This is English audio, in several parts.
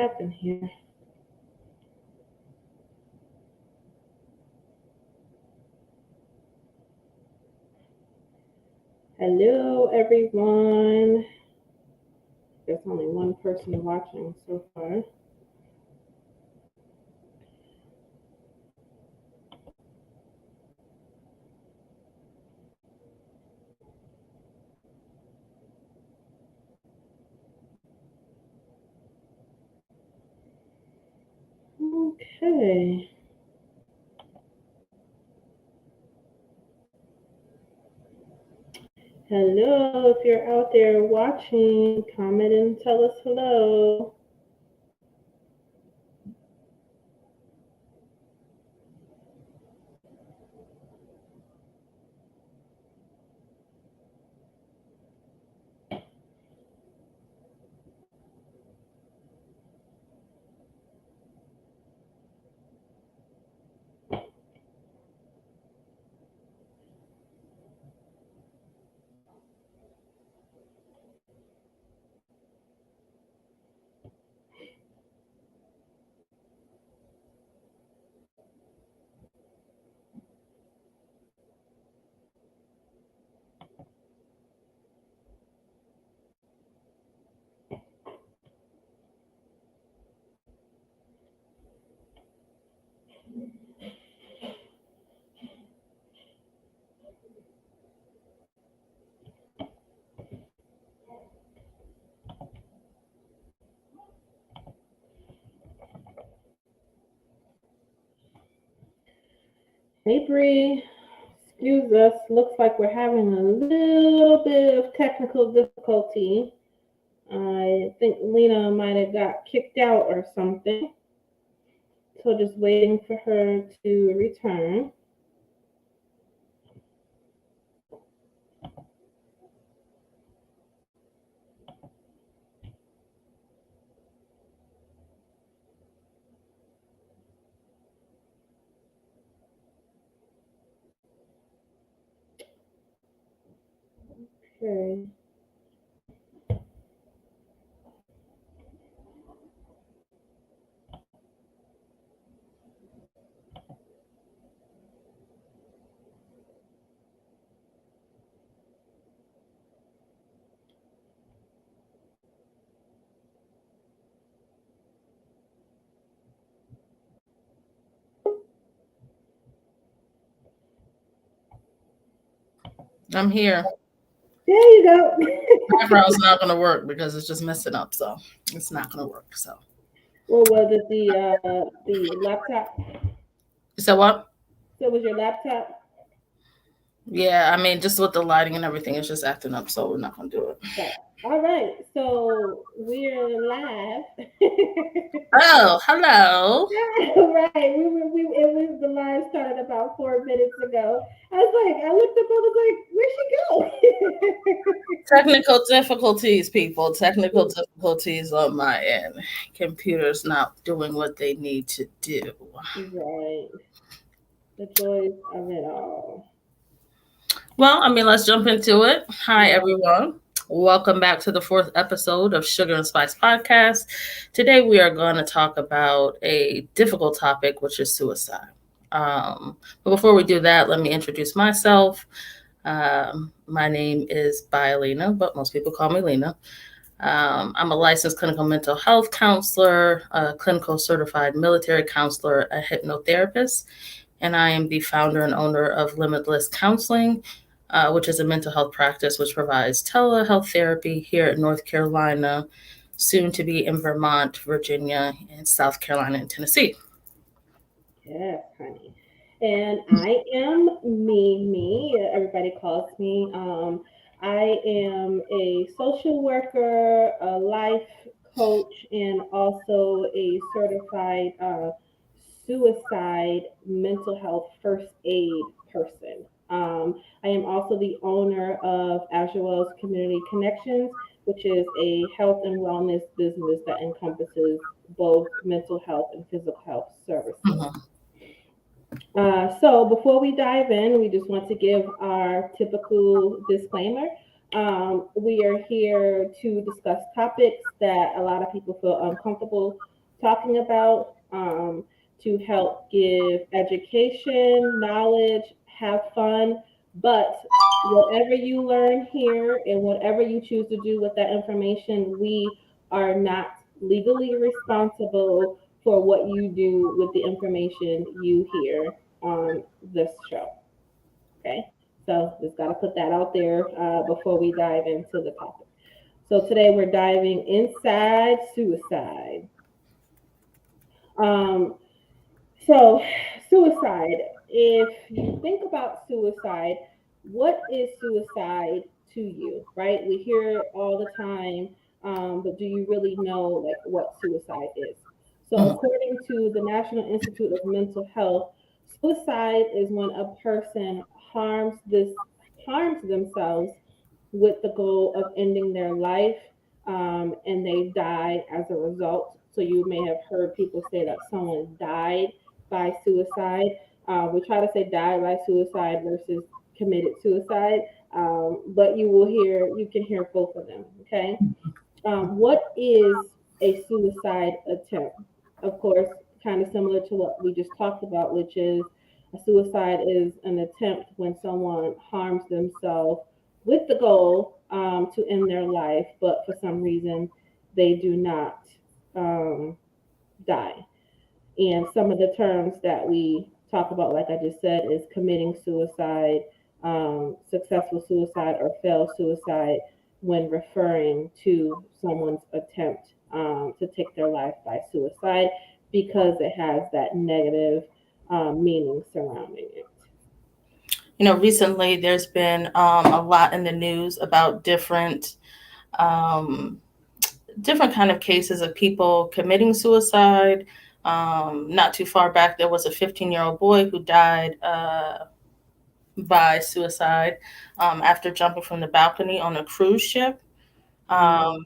happened here? Hello, everyone. There's only one person watching so far. Okay. Hello, if you're out there watching, comment and tell us hello. Hey, Bree. Excuse us. Looks like we're having a little bit of technical difficulty. I think Lena might have got kicked out or something. So just waiting for her to return. Okay. I'm here. There you go. Background's not going to work because it's just messing up. So it's not going to work. So, What was it? The laptop? you said what? So it was your laptop? Yeah, I mean, just with the lighting and everything, it's just acting up. So we're not going to do it. Okay. All right. So we're live. Oh, hello. Right. The live started about 4 minutes ago. I was like, I looked up, I was like, where'd she go? Technical difficulties, people. Technical difficulties on my end. Computers not doing what they need to do. Right. The joys of it all. Well, I mean, let's jump into it. Hi, everyone. Welcome back to the fourth episode of Sugar and Spice Podcast. Today, we are going to talk about a difficult topic, which is suicide. But before we do that, let me introduce myself. My name is Bialina, but most people call me Lena. I'm a licensed clinical mental health counselor, a clinical certified military counselor, a hypnotherapist, and I am the founder and owner of Limitless Counseling, which is a mental health practice which provides telehealth therapy here in North Carolina, soon to be in Vermont, Virginia, and South Carolina and Tennessee. Yes, honey. And I am me. Everybody calls me. I am a social worker, a life coach, and also a certified suicide mental health first aid person. I am also the owner of Azure Wells Community Connections, which is a health and wellness business that encompasses both mental health and physical health services. Mhm. So before we dive in, we just want to give our typical disclaimer. We are here to discuss topics that a lot of people feel uncomfortable talking about, to help give education, knowledge, have fun. But whatever you learn here and whatever you choose to do with that information, we are not legally responsible for what you do with the information you hear on this show. Okay, so just got to put that out there before we dive into the topic. So today we're diving inside suicide. Um, so, suicide. If you think about suicide, what is suicide to you? Right? We hear it all the time, but do you really know like what suicide is? So, Mhm. according to the National Institute of Mental Health, suicide is when a person harms themselves with the goal of ending their life, and they die as a result. So you may have heard people say that someone died by suicide. We try to say died by suicide versus committed suicide, but you can hear both of them. Okay, what is a suicide attempt? Of course, kind of similar to what we just talked about, which is a suicide is an attempt when someone harms themselves with the goal to end their life, but for some reason they do not um, die. And some of the terms that we talk about, like I just said, is committing suicide, successful suicide, or failed suicide when referring to someone's attempt to take their life by suicide because it has that negative meaning surrounding it. Recently there's been a lot in the news about um, different kind of cases of people committing suicide. Not too far back, there was a 15-year-old boy who died by suicide after jumping from the balcony on a cruise ship Mm. um,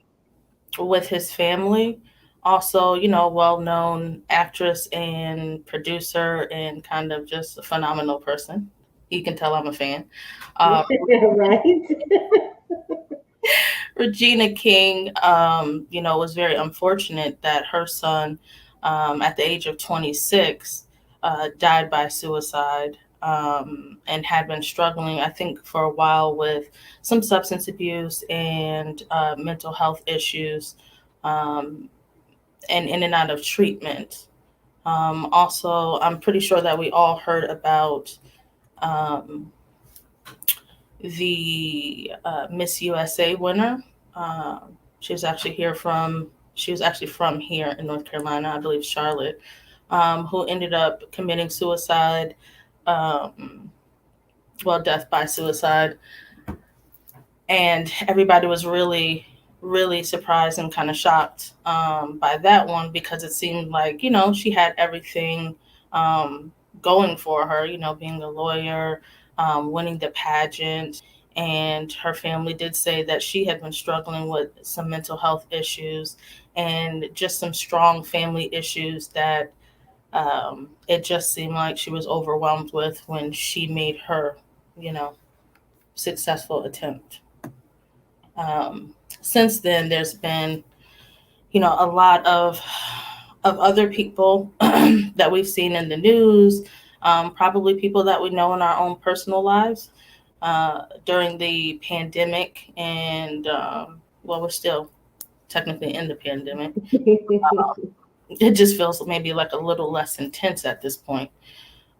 with his family. Also, well-known actress and producer and kind of just a phenomenal person. You can tell I'm a fan. Uh, Right? Regina King, was very unfortunate that her son, at the age of 26, died by suicide, and had been struggling, I think, for a while with some substance abuse and mental health issues, um, and in and out of treatment. Also, I'm pretty sure that we all heard about um, the Miss USA winner. Uh, she was actually from here in North Carolina, I believe Charlotte, who ended up committing suicide, um, death by suicide. And everybody was really, really surprised and kind of shocked by that one because it seemed like, she had everything um, going for her, being a lawyer, winning the pageant. And her family did say that she had been struggling with some mental health issues and just some strong family issues that it just seemed like she was overwhelmed with when she made her, you know, successful attempt. Since then, there's been, a lot of other people that we've seen in the news, probably people that we know in our own personal lives during the pandemic, and we're still technically in the pandemic. It just feels maybe like a little less intense at this point.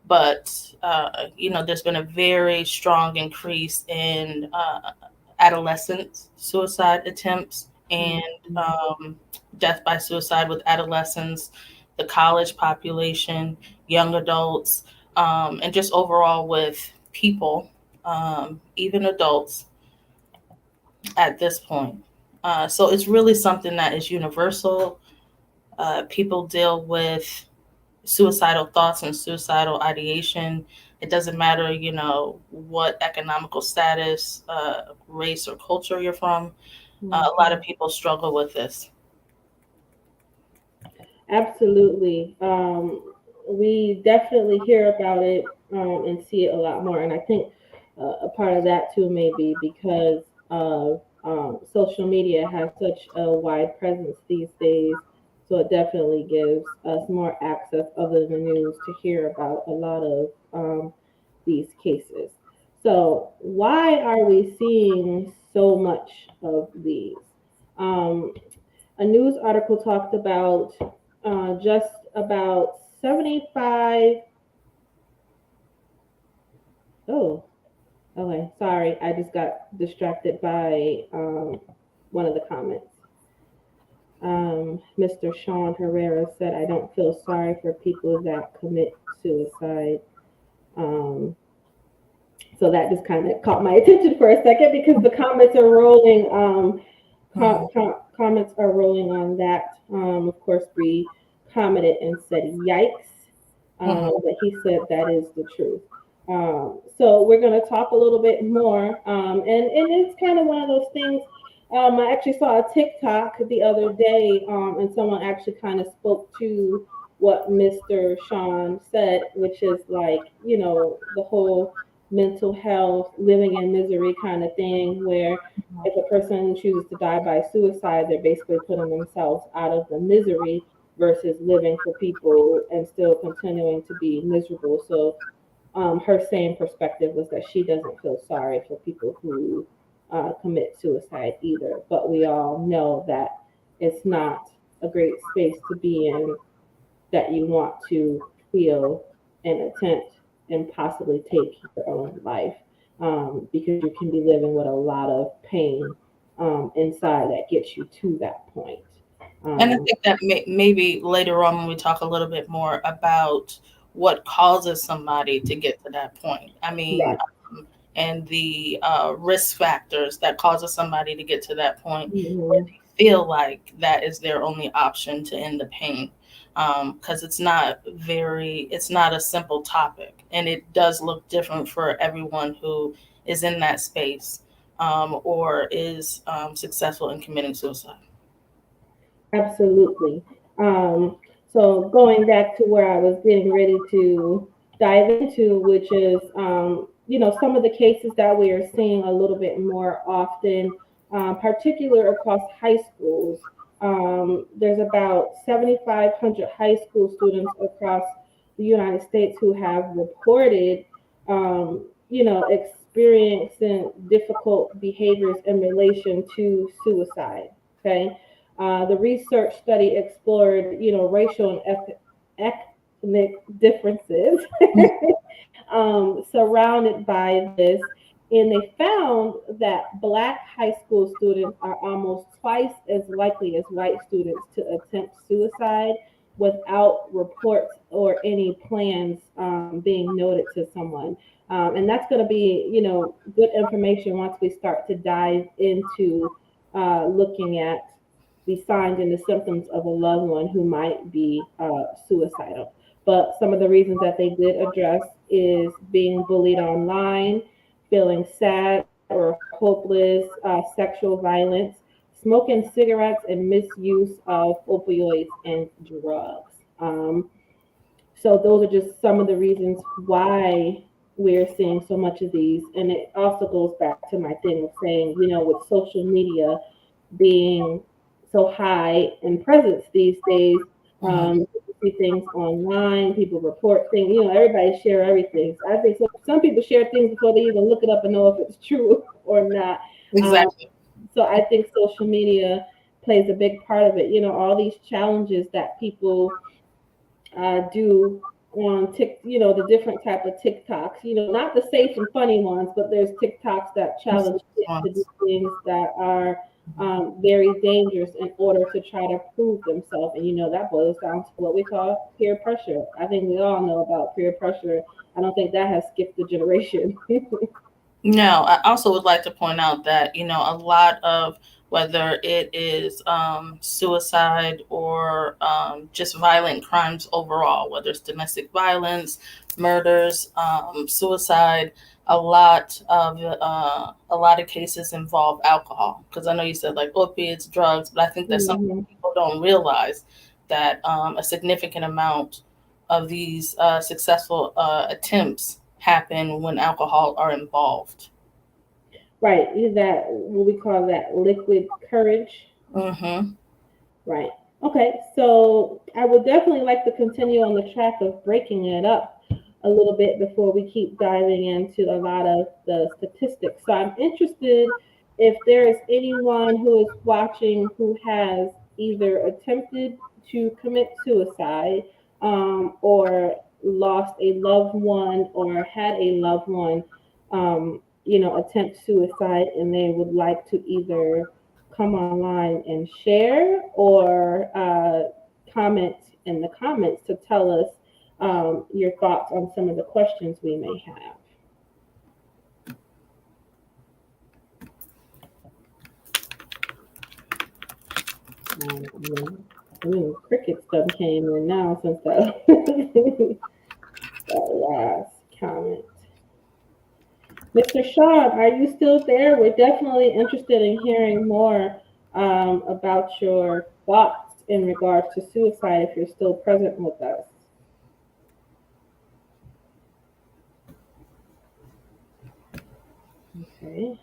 But there's been a very strong increase in adolescent suicide attempts and death by suicide with adolescents, the college population, young adults, and just overall with people, even adults at this point. So it's really something that is universal. People deal with suicidal thoughts and suicidal ideation. It doesn't matter, what economical status, race, or culture you're from. A lot of people struggle with this. Absolutely. We definitely hear about it and see it a lot more. And I think a part of that too may be because of social media has such a wide presence these days So it definitely gives us more access other than the news to hear about a lot of these cases. So why are we seeing so much of these? Um, a news article talked about just about 75. Oh, okay. Sorry, I just got distracted by one of the comments. Mr. Sean Herrera said, I don't feel sorry for people that commit suicide. Um, so that just kind of caught my attention for a second because the comments are rolling. Comments are rolling on that. Of course, Bree commented and said, "Yikes!" But he said that is the truth. So we're going to talk a little bit more, and it's kind of one of those things. I actually saw a TikTok the other day, and someone actually kind of spoke to what Mr. Sean said, which is like, the whole mental health, living in misery kind of thing, where if a person chooses to die by suicide, they're basically putting themselves out of the misery versus living for people and still continuing to be miserable. So her same perspective was that she doesn't feel sorry for people who commit suicide either. But we all know that it's not a great space to be in, that you want to feel and attempt and possibly take your own life, because you can be living with a lot of pain inside that gets you to that point. And I think that maybe later on when we talk a little bit more about what causes somebody to get to that point. I mean, Right. and the risk factors that causes somebody to get to that point where Mm-hmm. they feel like that is their only option to end the pain. Because it's not a simple topic, and it does look different for everyone who is in that space, or is successful in committing suicide. Absolutely. Um, so going back to where I was getting ready to dive into, which is, some of the cases that we are seeing a little bit more often, particular across high schools. There's about 7,500 high school students across the United States who have reported, experiencing difficult behaviors in relation to suicide. Okay. The research study explored, racial and ethnic differences surrounded by this, and they found that Black high school students are almost twice as likely as white students to attempt suicide without reports or any plans being noted to someone. And that's going to be, good information once we start to dive into looking at the signs and the symptoms of a loved one who might be suicidal. But some of the reasons that they did address is being bullied online, feeling sad or hopeless, sexual violence, smoking cigarettes, and misuse of opioids and drugs. So those are just some of the reasons why we're seeing so much of these. And it also goes back to my thing of saying, with social media being so high in presence these days. People see things online, people report things, everybody share everything. So I think some people share things before they even look it up and know if it's true or not. Um, Exactly. so I think social media plays a big part of it. All these challenges that people do on the different type of TikToks, not the safe and funny ones, but there's TikToks that challenge kids to do things that are very dangerous in order to try to prove themselves. And that boils down to what we call peer pressure. I think we all know about peer pressure. I don't think that has skipped the generation. No, I also would like to point out that, a lot of whether it is suicide or just violent crimes overall, whether it's domestic violence, murders, suicide, a lot of cases involve alcohol. Because I know you said like opiates, drugs, but I think that some Hmm. people don't realize that a significant amount of these successful attempts happen when alcohol are involved. Right. Is that what we call that liquid courage? Mm-hmm. Right. Okay, so I would definitely like to continue on the track of breaking it up a little bit before we keep diving into a lot of the statistics. So I'm interested if there is anyone who is watching who has either attempted to commit suicide, or lost a loved one or had a loved one, attempt suicide, and they would like to either come online and share, or comment in the comments to tell us your thoughts on some of the questions we may have. Crickets done came in now since that, that last comment. Mr. Sean, are you still there? We're definitely interested in hearing more about your thoughts in regards to suicide if you're still present with us. Okay.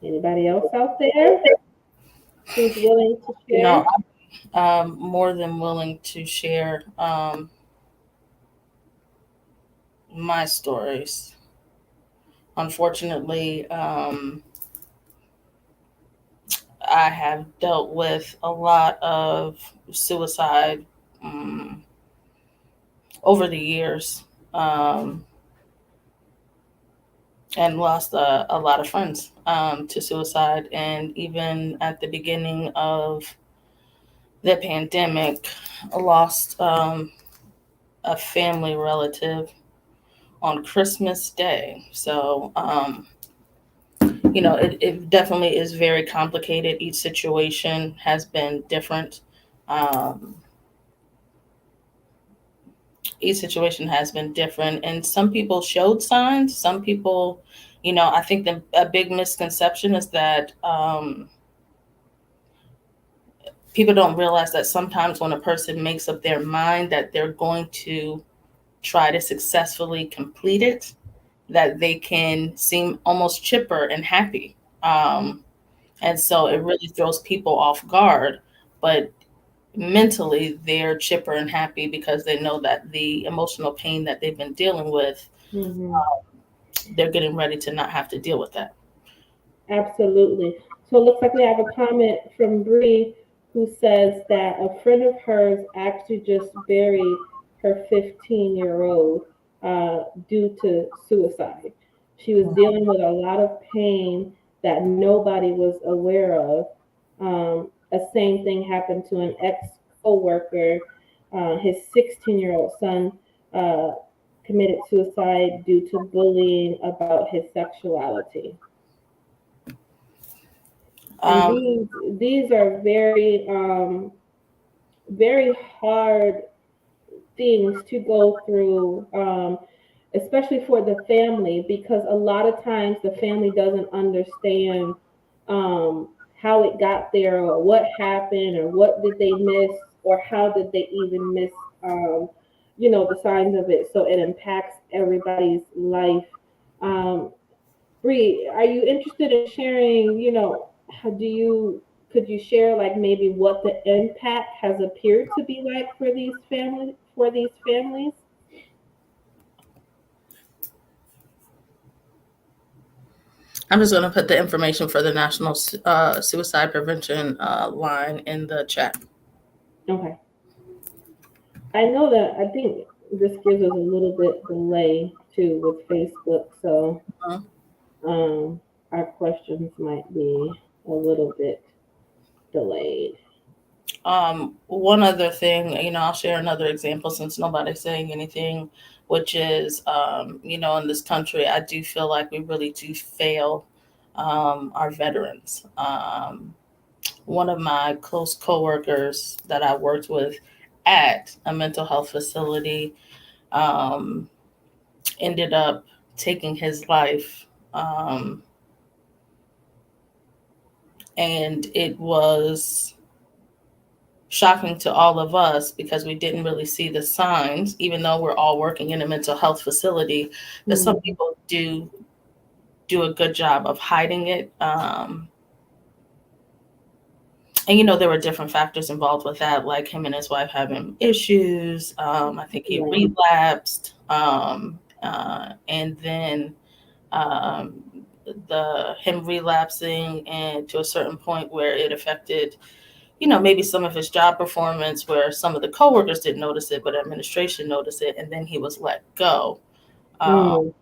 Anybody else out there who's willing to You know, share? I'm more than willing to share my stories. Unfortunately, I have dealt with a lot of suicide um, over the years, um, and lost a lot of friends to suicide. And even at the beginning of the pandemic, I lost a family relative on Christmas Day. So, it definitely is very complicated. Each situation has been different. Um, each situation has been different, and some people showed signs. Some people, I think a big misconception is that people don't realize that sometimes when a person makes up their mind that they're going to try to successfully complete it, that they can seem almost chipper and happy. And so it really throws people off guard. But mentally, they're chipper and happy because they know that the emotional pain that they've been dealing with, Hmm. they're getting ready to not have to deal with that. Absolutely. So it looks like we have a comment from Bree who says that a friend of hers actually just buried her 15-year-old due to suicide. She was dealing with a lot of pain that nobody was aware of. A same thing happened to an ex co-worker. His 16-year-old son uh, committed suicide due to bullying about his sexuality. And Um, these are very hard things to go through, especially for the family, because a lot of times the family doesn't understand how it got there, or what happened, or what did they miss, or how did they even miss the signs of it. So it impacts everybody's life. um, Bree, are you interested in sharing, how do you could you share like maybe what the impact has appeared to be like for these families? I'm just going to put the information for the National Suicide Prevention line in the chat. Okay. I know that I think this gives us a little bit delay too with Facebook, so Uh, um our questions might be a little bit delayed. One other thing, I'll share another example since nobody's saying anything, which is, in this country, I do feel like we really do fail our veterans. One of my close coworkers that I worked with at a mental health facility um, ended up taking his life. And it was shocking to all of us because we didn't really see the signs, even though we're all working in a mental health facility, that some Mm, people do a good job of hiding it. And there were different factors involved with that, like him and his wife having issues. I think he Right. relapsed, and then um, him relapsing, and to a certain point where it affected, maybe some of his job performance, where some of the coworkers didn't notice it, but administration noticed it, and then he was let go. Um, Mm.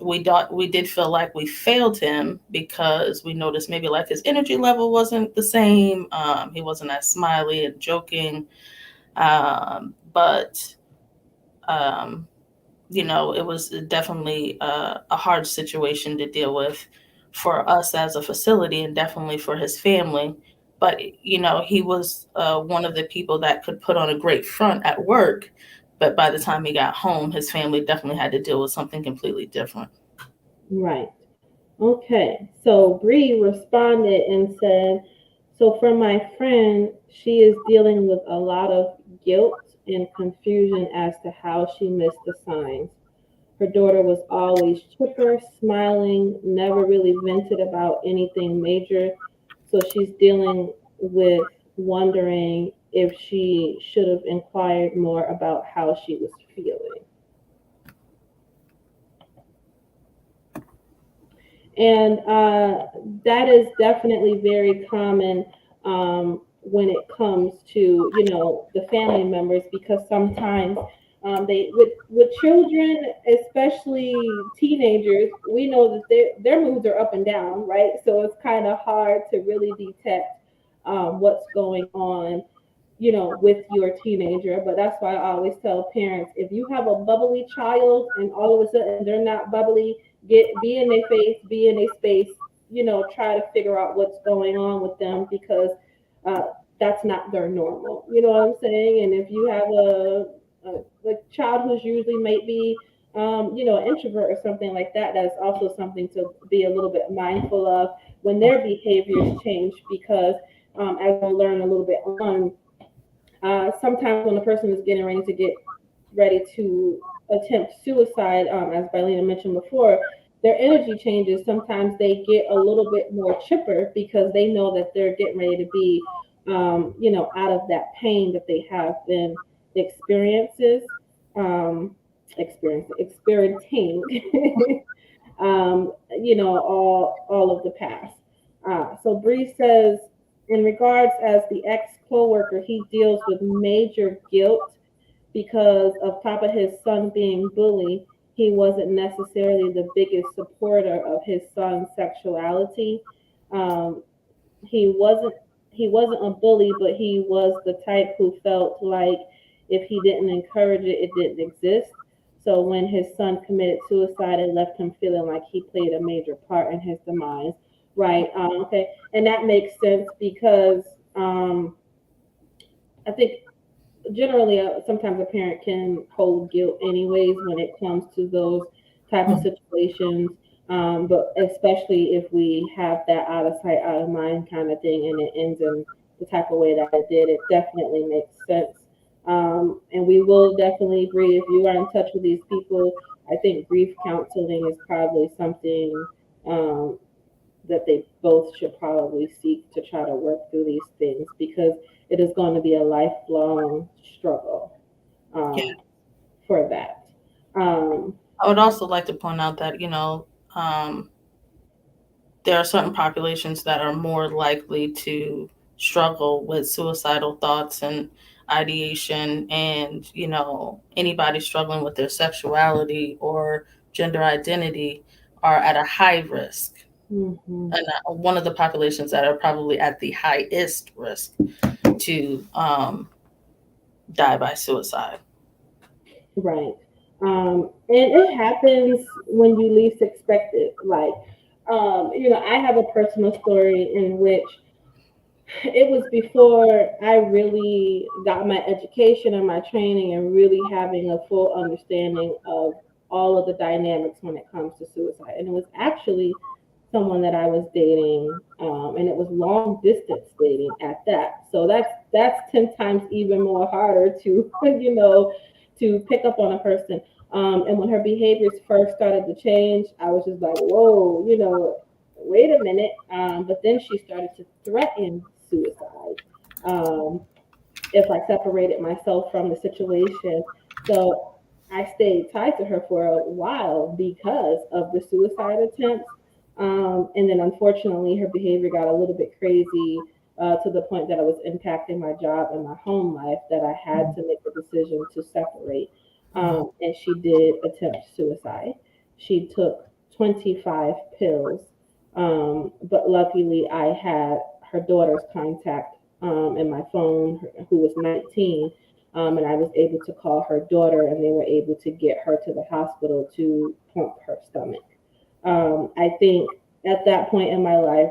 we did feel like we failed him because we noticed maybe like his energy level wasn't the same. He wasn't as smiley and joking, but um, it was definitely a hard situation to deal with for us as a facility, and definitely for his family. But he was one of the people that could put on a great front at work, but by the time he got home, his family definitely had to deal with something completely different. Right. Okay. So Bree responded and said, so for my friend, she is dealing with a lot of guilt and confusion as to how she missed the signs. Her daughter was always chipper, smiling, never really vented about anything major. So she's dealing with wondering if she should have inquired more about how she was feeling. And that is definitely very common when it comes to the family members, because sometimes they with children, especially teenagers, we know that their moods are up and down, right? So it's kind of hard to really detect what's going on with your teenager. But that's why I always tell parents, if you have a bubbly child and all of a sudden they're not bubbly, be in their face, be in their space, try to figure out what's going on with them, because uh, that's not their normal. You know what I'm saying? And if you have a child who's usually maybe an introvert or something like that, that's also something to be a little bit mindful of when their behaviors change, because as we'll learn a little bit on, sometimes when a person is getting ready to attempt suicide, as Bylina mentioned before, their energy changes. Sometimes they get a little bit more chipper because they know that they're getting ready to be, out of that pain that they have been experiences, um, experiencing, all of the past. So Bree says, in regards as the ex co-worker, he deals with major guilt because of top of his son being bullied. He wasn't necessarily the biggest supporter of his son's sexuality. Um, he wasn't he wasn't a bully, but he was the type who felt like if he didn't encourage it, it didn't exist. So when his son committed suicide, it left him feeling like he played a major part in his demise. Right. Okay. And that makes sense because I think generally sometimes a parent can hold guilt anyways when it comes to those type of situations, but especially if we have that out of sight out of mind kind of thing, and it ends in the type of way that it did, it definitely makes sense. And we will definitely agree, if you are in touch with these people, I think grief counseling is probably something um, that they both should probably seek to try to work through these things, because it is going to be a lifelong struggle Yeah. um, for that. Um, I would also like to point out that, um, there are certain populations that are more likely to struggle with suicidal thoughts and ideation, and anybody struggling with their sexuality or gender identity are at a high risk, mhm. and one of the populations that are probably at the highest risk to die by suicide. Right. And it happens when you least expect it. Like, I have a personal story in which it was before I really got my education and my training and really having a full understanding of all of the dynamics when it comes to suicide. And it was actually someone that I was dating, and it was long distance dating at that. So that's 10 times even more harder to to pick up on a person. And when her behaviors first started to change, I was just like, whoa, wait a minute. But then she started to threaten suicide. if I separated myself from the situation. So I stayed tied to her for a while because of the suicide attempts. And then unfortunately, her behavior got a little bit crazy to the point that it was impacting my job and my home life that I had to make the decision to separate. And she did attempt suicide. She took 25 pills. But luckily, I had her daughter's contact in my phone, who was 19, and I was able to call her daughter, and they were able to get her to the hospital to pump her stomach. I think at that point in my life,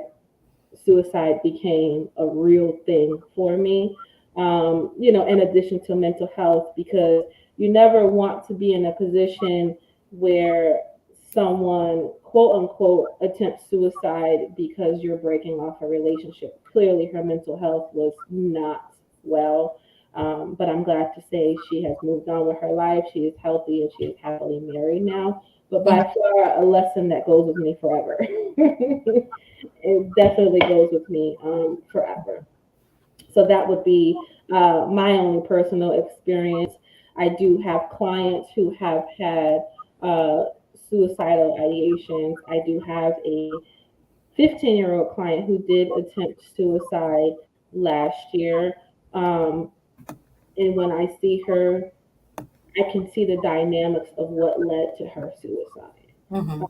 suicide became a real thing for me. In addition to mental health, because you never want to be in a position where someone, quote unquote, attempts suicide because you're breaking off a relationship. Clearly, her mental health was not well. But I'm glad to say she has moved on with her life. She is healthy and she is happily married now. But by far, a lesson that goes with me forever. It definitely goes with me forever. So that would be my own personal experience. I do have clients who have had uh, suicidal ideations. I do have a 15-year-old client who did attempt suicide last year. Um, and when I see her, I can see the dynamics of what led to her suicide. Mm-hmm.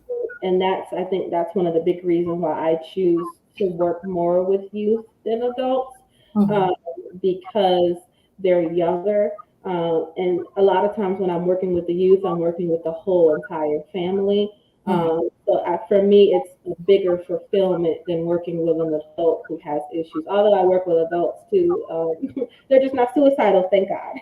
And I think that's one of the big reasons why I choose to work more with youth than adults, Mm-hmm. um, because they're younger. And a lot of times when I'm working with the youth, I'm working with the whole entire family. Mm-hmm. For me, it's a bigger fulfillment than working with an adult who has issues. Although I work with adults too, they're just not suicidal, thank God.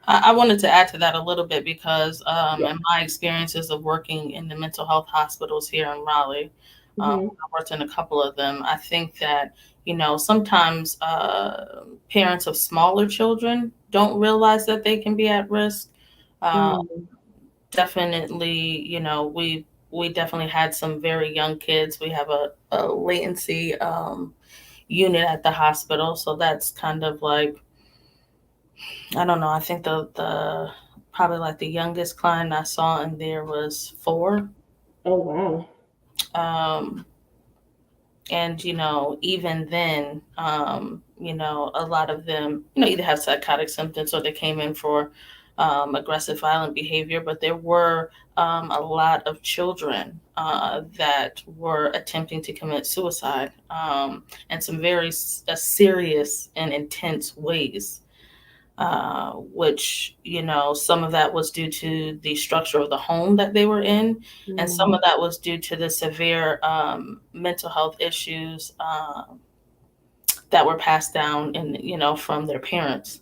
I wanted to add to that a little bit because, Yeah. in my experiences of working in the mental health hospitals here in Raleigh, Hmm. I worked in a couple of them. I think that, sometimes parents of smaller children don't realize that they can be at risk. Uh, Mm. Definitely, we definitely had some very young kids. We have a latency unit at the hospital, so that's kind of like, I don't know. I think the probably like the youngest client I saw in there was 4. Oh wow. Um, and even then, a lot of them, either have psychotic symptoms or they came in for aggressive, violent behavior. But there were a lot of children that were attempting to commit suicide, in some very serious and intense ways. Which, some of that was due to the structure of the home that they were in, and some Mm. of that was due to the severe mental health issues that were passed down from their parents.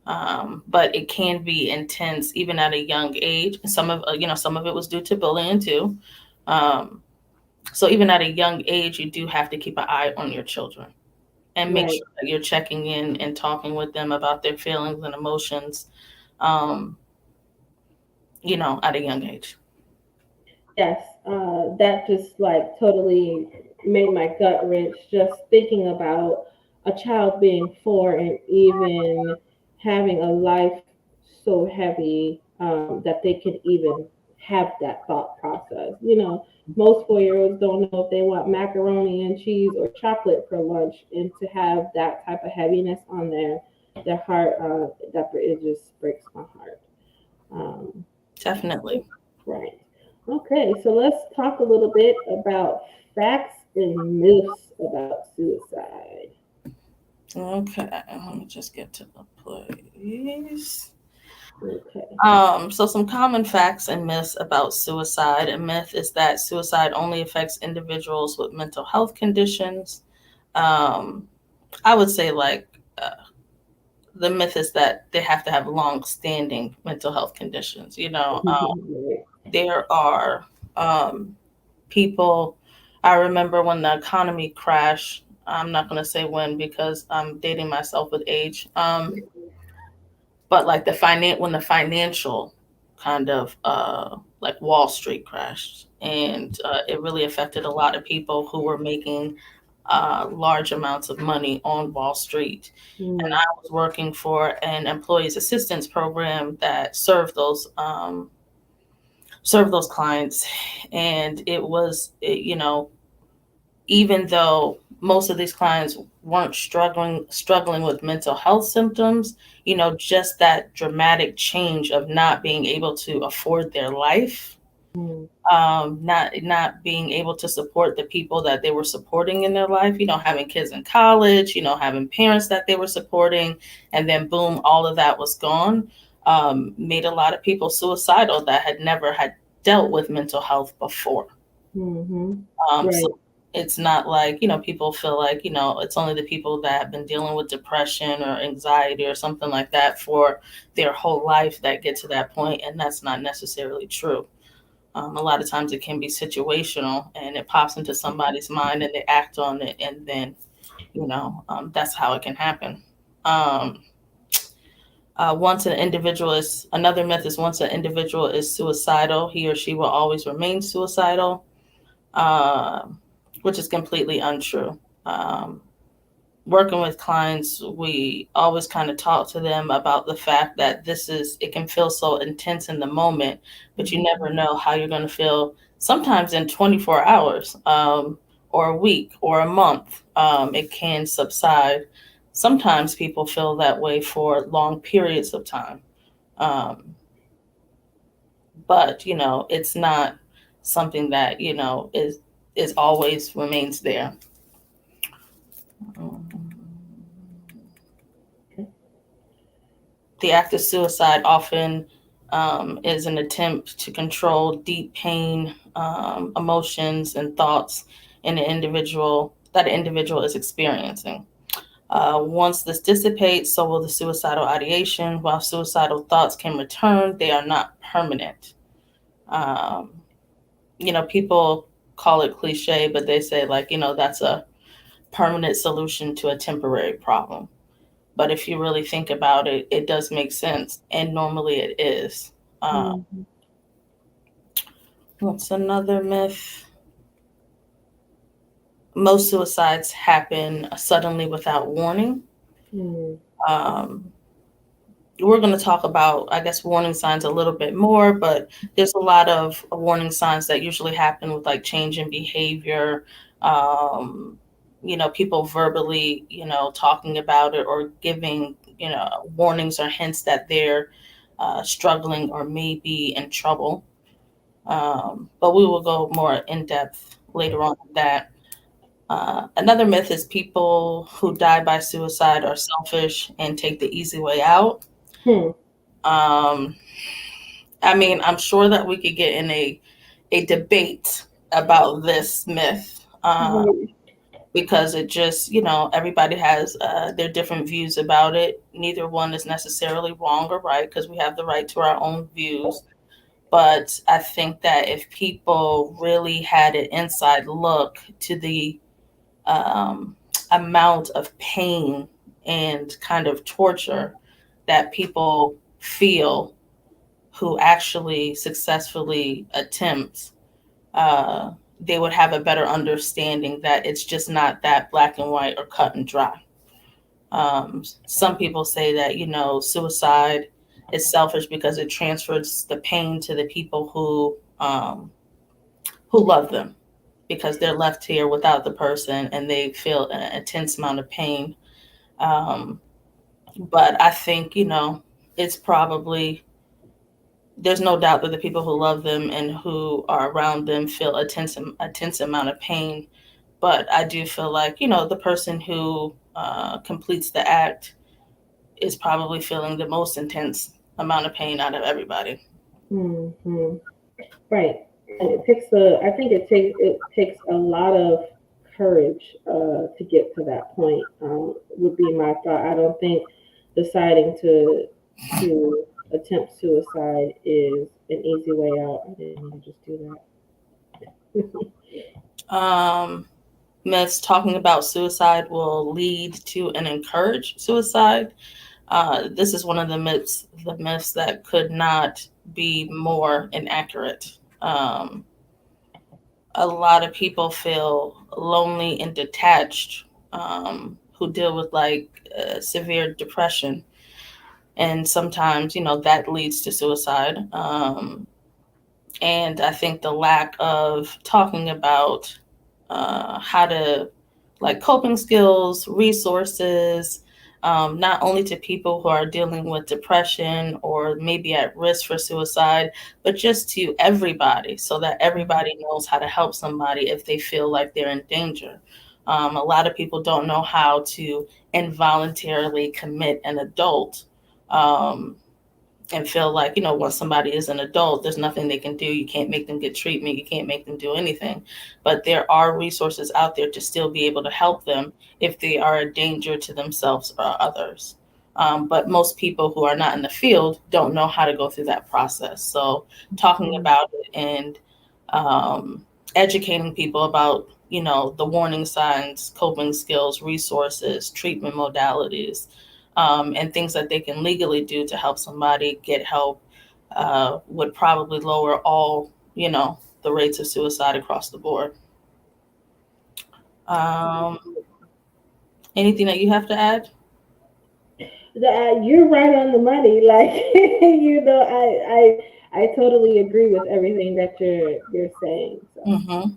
But it can be intense even at a young age. Some of it was due to bullying too. Um, so even at a young age, you do have to keep an eye on your children and make Right. sure that you're checking in and talking with them about their feelings and emotions, um, at a young age. Yes, that just like totally made my gut wrench just thinking about a child being 4 and even having a life so heavy that they could even have that thought process. Most 4-year-olds don't know if they want macaroni and cheese or chocolate for lunch, and to have that type of heaviness on their heart, it just breaks my heart. Um, Definitely. Right. Okay, so let's talk a little bit about facts and myths about suicide. Okay, let me just get to the place. Okay. So some common facts and myths about suicide. A myth is that suicide only affects individuals with mental health conditions. Um, I would say the myth is that they have to have long-standing mental health conditions. Right. There are people. I remember when the economy crashed. I'm not going to say when because I'm dating myself with age. But like when the financial kind of like Wall Street crashed, and it really affected a lot of people who were making large amounts of money on Wall Street. Mm. And I was working for an employees assistance program that served those clients. And it was, even though most of these clients weren't struggling with mental health symptoms, just that dramatic change of not being able to afford their life, Mm. not being able to support the people that they were supporting in their life, having kids in college, having parents that they were supporting, and then boom, all of that was gone, made a lot of people suicidal that had never had dealt with mental health before. Mm-hmm. Right. Right. So it's not like, people feel like, it's only the people that have been dealing with depression or anxiety or something like that for their whole life that get to that point. And that's not necessarily true. A lot of times it can be situational and it pops into somebody's mind and they act on it. And then, that's how it can happen. Another myth is once an individual is suicidal, he or she will always remain suicidal. Which is completely untrue. Working with clients, we always kind of talk to them about the fact that it can feel so intense in the moment, but you never know how you're going to feel sometimes in 24 hours, or a week or a month. It can subside. Sometimes people feel that way for long periods of time. But, it's not something that, is always remains there. The act of suicide often is an attempt to control deep pain, emotions, and thoughts in an individual is experiencing. Once this dissipates, so will the suicidal ideation. While suicidal thoughts can return, they are not permanent. People call it cliche, but they say that's a permanent solution to a temporary problem. But if you really think about it, it does make sense. And normally it is. What's another myth? Most suicides happen suddenly without warning. We're going to talk about, I guess, warning signs a little bit more, but there's a lot of warning signs that usually happen with change in behavior, people verbally, talking about it or giving, warnings or hints that they're struggling or may be in trouble. But we will go more in depth later on with that. Another myth is people who die by suicide are selfish and take the easy way out. I'm sure that we could get in a debate about this myth, because it just, everybody has their different views about it. Neither one is necessarily wrong or right because we have the right to our own views. But I think that if people really had an inside look to the amount of pain and kind of torture that people feel who actually successfully attempt, they would have a better understanding that it's just not that black and white or cut and dry. Some people say that, suicide is selfish because it transfers the pain to the people who love them, because they're left here without the person and they feel an intense amount of pain. But I think, it's probably, there's no doubt that the people who love them and who are around them feel a tense amount of pain. But I do feel like, the person who completes the act is probably feeling the most intense amount of pain out of everybody. Mm-hmm. Right. And I think it takes a lot of courage to get to that point. Would be my thought. I don't think deciding to attempt suicide is an easy way out. I didn't want to just do that. Myths talking about suicide will lead to and encourage suicide. This is one of the myths that could not be more inaccurate. A lot of people feel lonely and detached, who deal with like severe depression. And sometimes, that leads to suicide. And I think the lack of talking about how to, like, coping skills, resources, not only to people who are dealing with depression or maybe at risk for suicide, but just to everybody, so that everybody knows how to help somebody if they feel like they're in danger. A lot of people don't know how to involuntarily commit an adult. And feel like, once somebody is an adult, there's nothing they can do. You can't make them get treatment. You can't make them do anything. But there are resources out there to still be able to help them if they are a danger to themselves or others. But most people who are not in the field don't know how to go through that process. So talking about it and educating people about, the warning signs, coping skills, resources, treatment modalities, and things that they can legally do to help somebody get help, would probably lower all, the rates of suicide across the board. Anything that you have to add? You're right on the money. Like, I totally agree with everything that you're saying. So.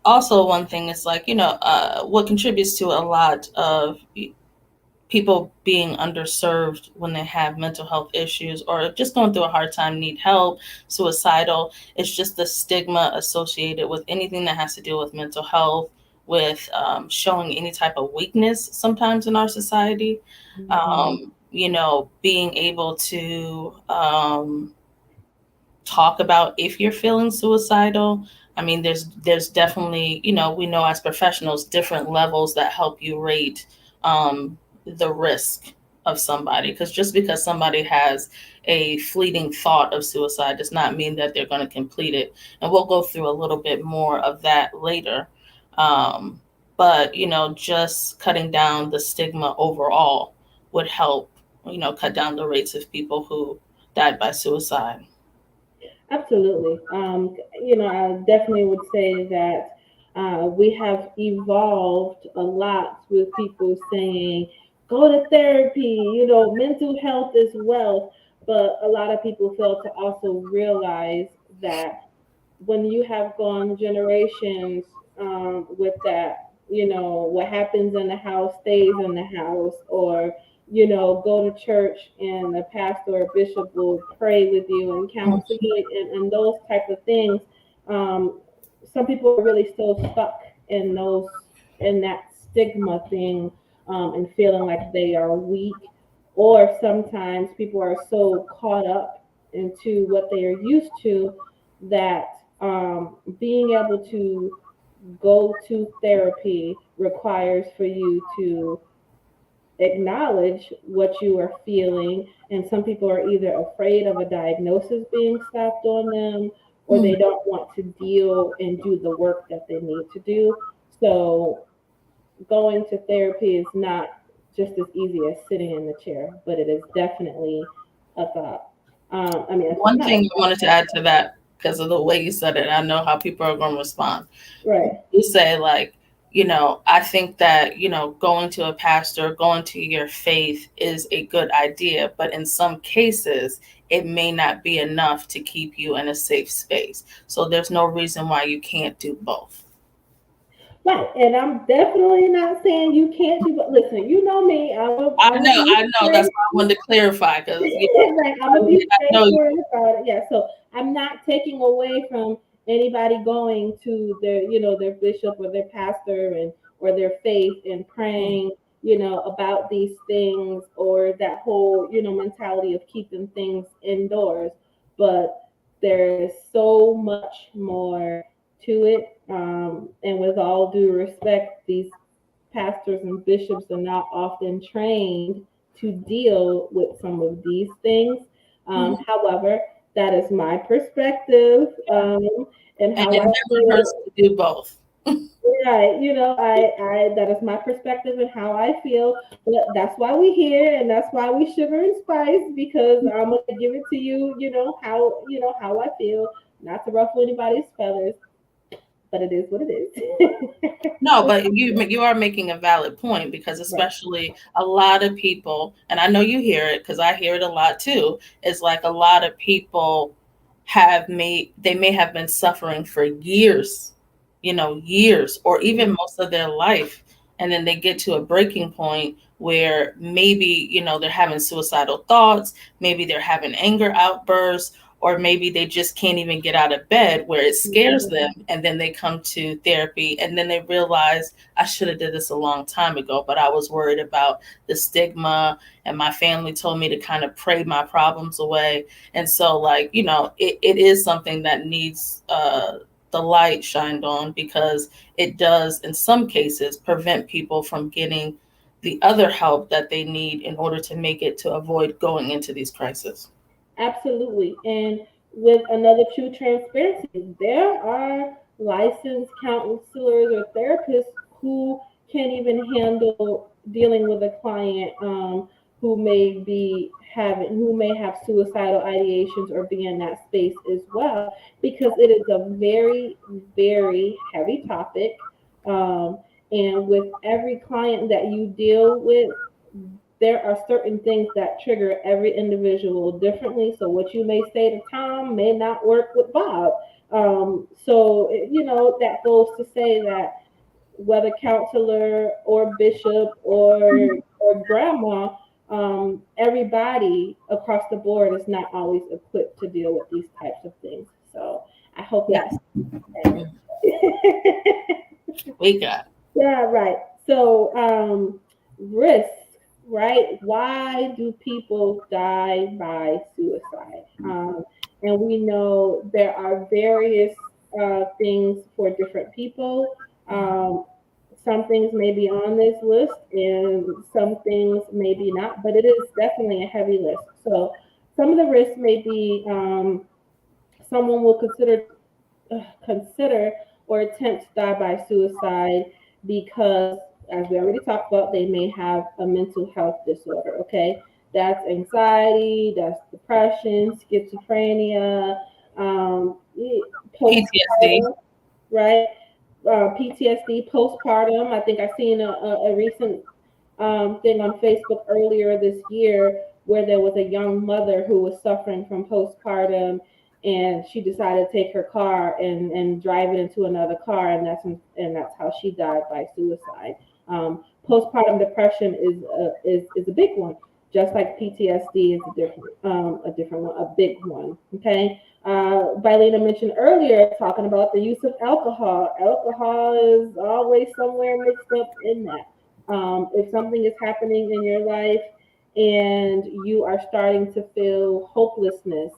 Also, one thing is like, what contributes to a lot of people being underserved when they have mental health issues or just going through a hard time, need help, suicidal. It's just the stigma associated with anything that has to do with mental health, with showing any type of weakness sometimes in our society. Being able to talk about if you're feeling suicidal. I mean, there's definitely, we know as professionals, different levels that help you rate the risk of somebody. Because just because somebody has a fleeting thought of suicide does not mean that they're going to complete it. And we'll go through a little bit more of that later. But, just cutting down the stigma overall would help, cut down the rates of people who died by suicide. Absolutely. I definitely would say that we have evolved a lot with people saying, go to therapy, mental health is wealth. But a lot of people fail to also realize that when you have gone generations with that, what happens in the house stays in the house, or go to church and the pastor or bishop will pray with you and counsel you and those type of things. Some people are really still stuck in that stigma thing, and feeling like they are weak, or sometimes people are so caught up into what they are used to that being able to go to therapy requires for you to acknowledge what you are feeling. And some people are either afraid of a diagnosis being slapped on them, or they don't want to deal and do the work that they need to do. So going to therapy is not just as easy as sitting in the chair, but it is definitely a thought. One thing I wanted to add to that, because of the way you said it, I know how people are going to respond. Right. You say, like, I think that, going to a pastor, going to your faith is a good idea, but in some cases, it may not be enough to keep you in a safe space. So there's no reason why you can't do both. Right, and I'm definitely not saying you can't do. But listen, you know me. I know. That's why I wanted to clarify, because like, I'm gonna be straightforward about it. Yeah, so I'm not taking away from anybody going to their bishop or their pastor and or their faith and praying, about these things, or that whole mentality of keeping things indoors. But there is so much more to it. And with all due respect, these pastors and bishops are not often trained to deal with some of these things. However, that is my perspective, and how it I never hurts to do both. Right, I that is my perspective and how I feel. But that's why we here, and that's why we sugar and spice, because I'm gonna give it to you, how how I feel. Not to ruffle anybody's feathers, but it is what it is. No, but you are making a valid point, because Right. especially a lot of people, and I know you hear it because I hear it a lot too, is like a lot of people they may have been suffering for years, years, or even most of their life. And then they get to a breaking point where maybe, they're having suicidal thoughts, maybe they're having anger outbursts, or maybe they just can't even get out of bed, where it scares them, and then they come to therapy, and then they realize, I should have did this a long time ago, but I was worried about the stigma, and my family told me to kind of pray my problems away. And so, like, it is something that needs the light shined on, because it does in some cases prevent people from getting the other help that they need in order to make it, to avoid going into these crises. Absolutely. And with another true transparency, there are licensed counselors or therapists who can't even handle dealing with a client who may have suicidal ideations or be in that space as well, because it is a very, very heavy topic. Um, and with every client that you deal with, there are certain things that trigger every individual differently. So what you may say to Tom may not work with Bob. That goes to say that whether counselor or bishop or grandma, everybody across the board is not always equipped to deal with these types of things. So I hope Yeah. that's We got. yeah, right. So, risk, right? Why do people die by suicide? And we know there are various things for different people. Um, some things may be on this list, and some things maybe not, but it is definitely a heavy list. So, some of the risks may be someone will consider or attempt to die by suicide because, as we already talked about, they may have a mental health disorder. Okay, that's anxiety, that's depression, schizophrenia, PTSD. postpartum, right? PTSD, postpartum. I think I seen a recent thing on Facebook earlier this year where there was a young mother who was suffering from postpartum, and she decided to take her car and drive it into another car, and that's how she died by suicide. Postpartum depression is a big one, just like PTSD is a different one, a big one. Okay. Bylena mentioned earlier talking about the use of alcohol. Alcohol is always somewhere mixed up in that. If something is happening in your life and you are starting to feel hopelessness,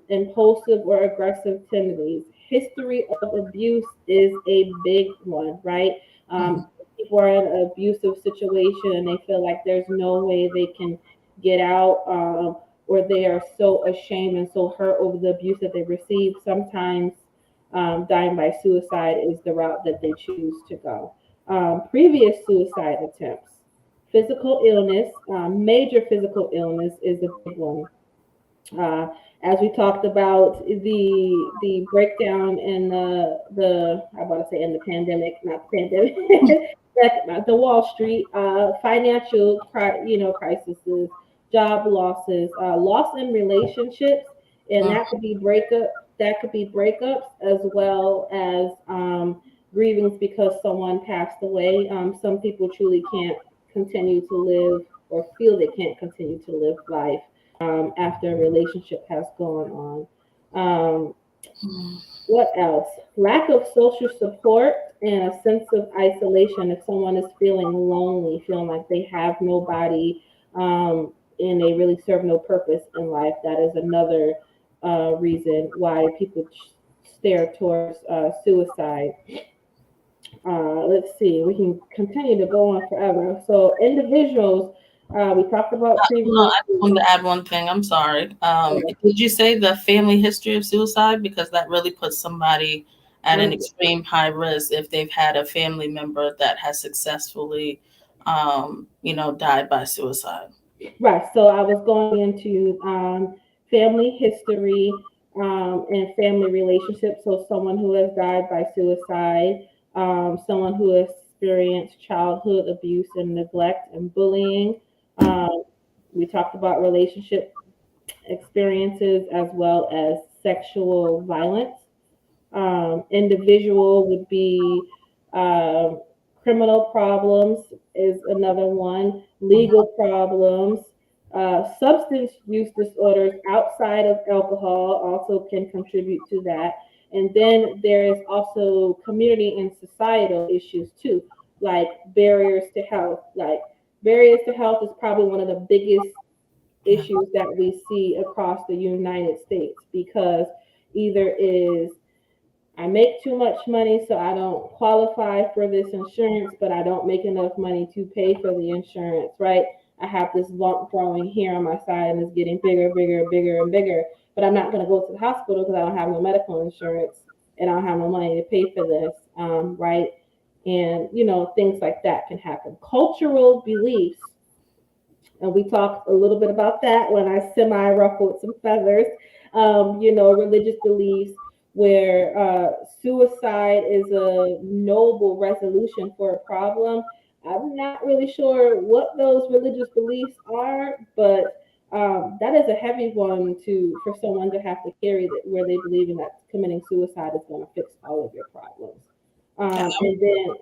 impulsive or aggressive tendencies, history of abuse is a big one, right? People are in an abusive situation and they feel like there's no way they can get out, or they are so ashamed and so hurt over the abuse that they received. Sometimes dying by suicide is the route that they choose to go. Previous suicide attempts, physical illness, major physical illness is a big one. Uh, as we talked about the breakdown in the I about to say in the pandemic, not the pandemic, the Wall Street financial crises, job losses, loss in relationships, and that could be breakups as well as grievings because someone passed away. Some people truly can't continue to live or feel they can't continue to live life after a relationship has gone on. Um, what else? Lack of social support and a sense of isolation. If someone is feeling lonely, feeling like they have nobody, and they really serve no purpose in life, that is another reason why people stare towards suicide. Let's see, we can continue to go on forever. So individuals, we talked about No, I just previously. wanted to add one thing. I'm sorry. Did you say the family history of suicide? Because that really puts somebody at an extreme high risk if they've had a family member that has successfully, died by suicide. Right. So I was going into family history. and family relationships. So someone who has died by suicide, someone who has experienced childhood abuse and neglect and bullying. Um, we talked about relationship experiences as well as sexual violence. Individual would be um, criminal problems is another one, legal problems, substance use disorders outside of alcohol also can contribute to that. And then there is also community and societal issues too, like barriers to health. Like barriers to health is probably one of the biggest Yeah. issues that we see across the United States because either is I make too much money, so I don't qualify for this insurance, but I don't make enough money to pay for the insurance, right? I have this lump growing here on my side and it's getting bigger, bigger, bigger, and bigger, but I'm not going to go to the hospital because I don't have no medical insurance and I don't have no money to pay for this, right? And, things like that can happen. Cultural beliefs, and we talked a little bit about that when I semi ruffled some feathers. Religious beliefs where suicide is a noble resolution for a problem. I'm not really sure what those religious beliefs are, but that is a heavy one to for someone to have to carry that where they believe in that committing suicide is going to fix all of your problems. Yeah. And then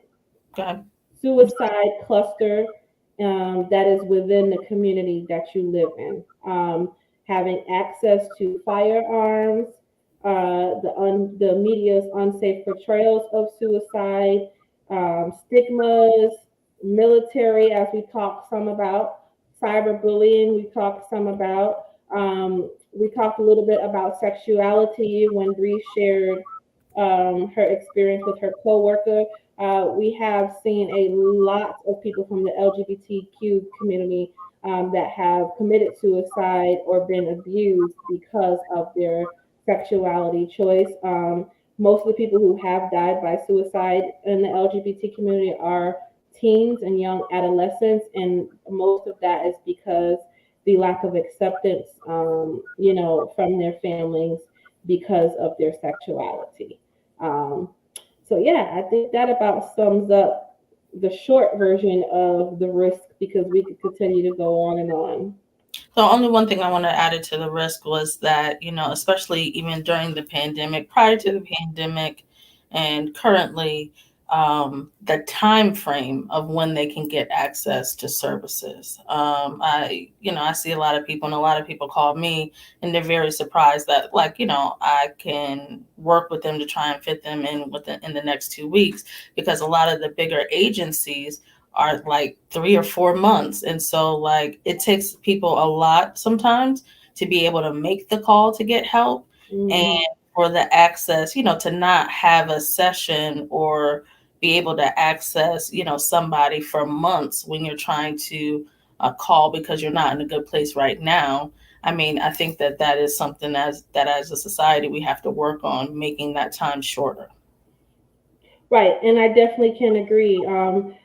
Go ahead. suicide cluster that is within the community that you live in. Having access to firearms, the media's unsafe portrayals of suicide, stigmas, military, as we talked some about, cyberbullying, we talked some about. We talked a little bit about sexuality when Bree shared her experience with her coworker. We have seen a lot of people from the LGBTQ community that have committed suicide or been abused because of their sexuality choice. Most of the people who have died by suicide in the LGBT community are teens and young adolescents, and most of that is because the lack of acceptance, from their families because of their sexuality. Um, so yeah, I think that about sums up the short version of the risk because we could continue to go on and on. The only one thing I want to add to the risk was that, especially even during the pandemic, prior to the pandemic, and currently, the time frame of when they can get access to services. I see a lot of people, and a lot of people call me, and they're very surprised that, like, I can work with them to try and fit them in in the next 2 weeks, because a lot of the bigger agencies are like 3 or 4 months. And so like it takes people a lot sometimes to be able to make the call to get help, and Mhm. for the access, to not have a session or be able to access, somebody for months when you're trying to call because you're not in a good place right now. I mean, I think that is something as a society we have to work on, making that time shorter. Right, and I definitely can agree.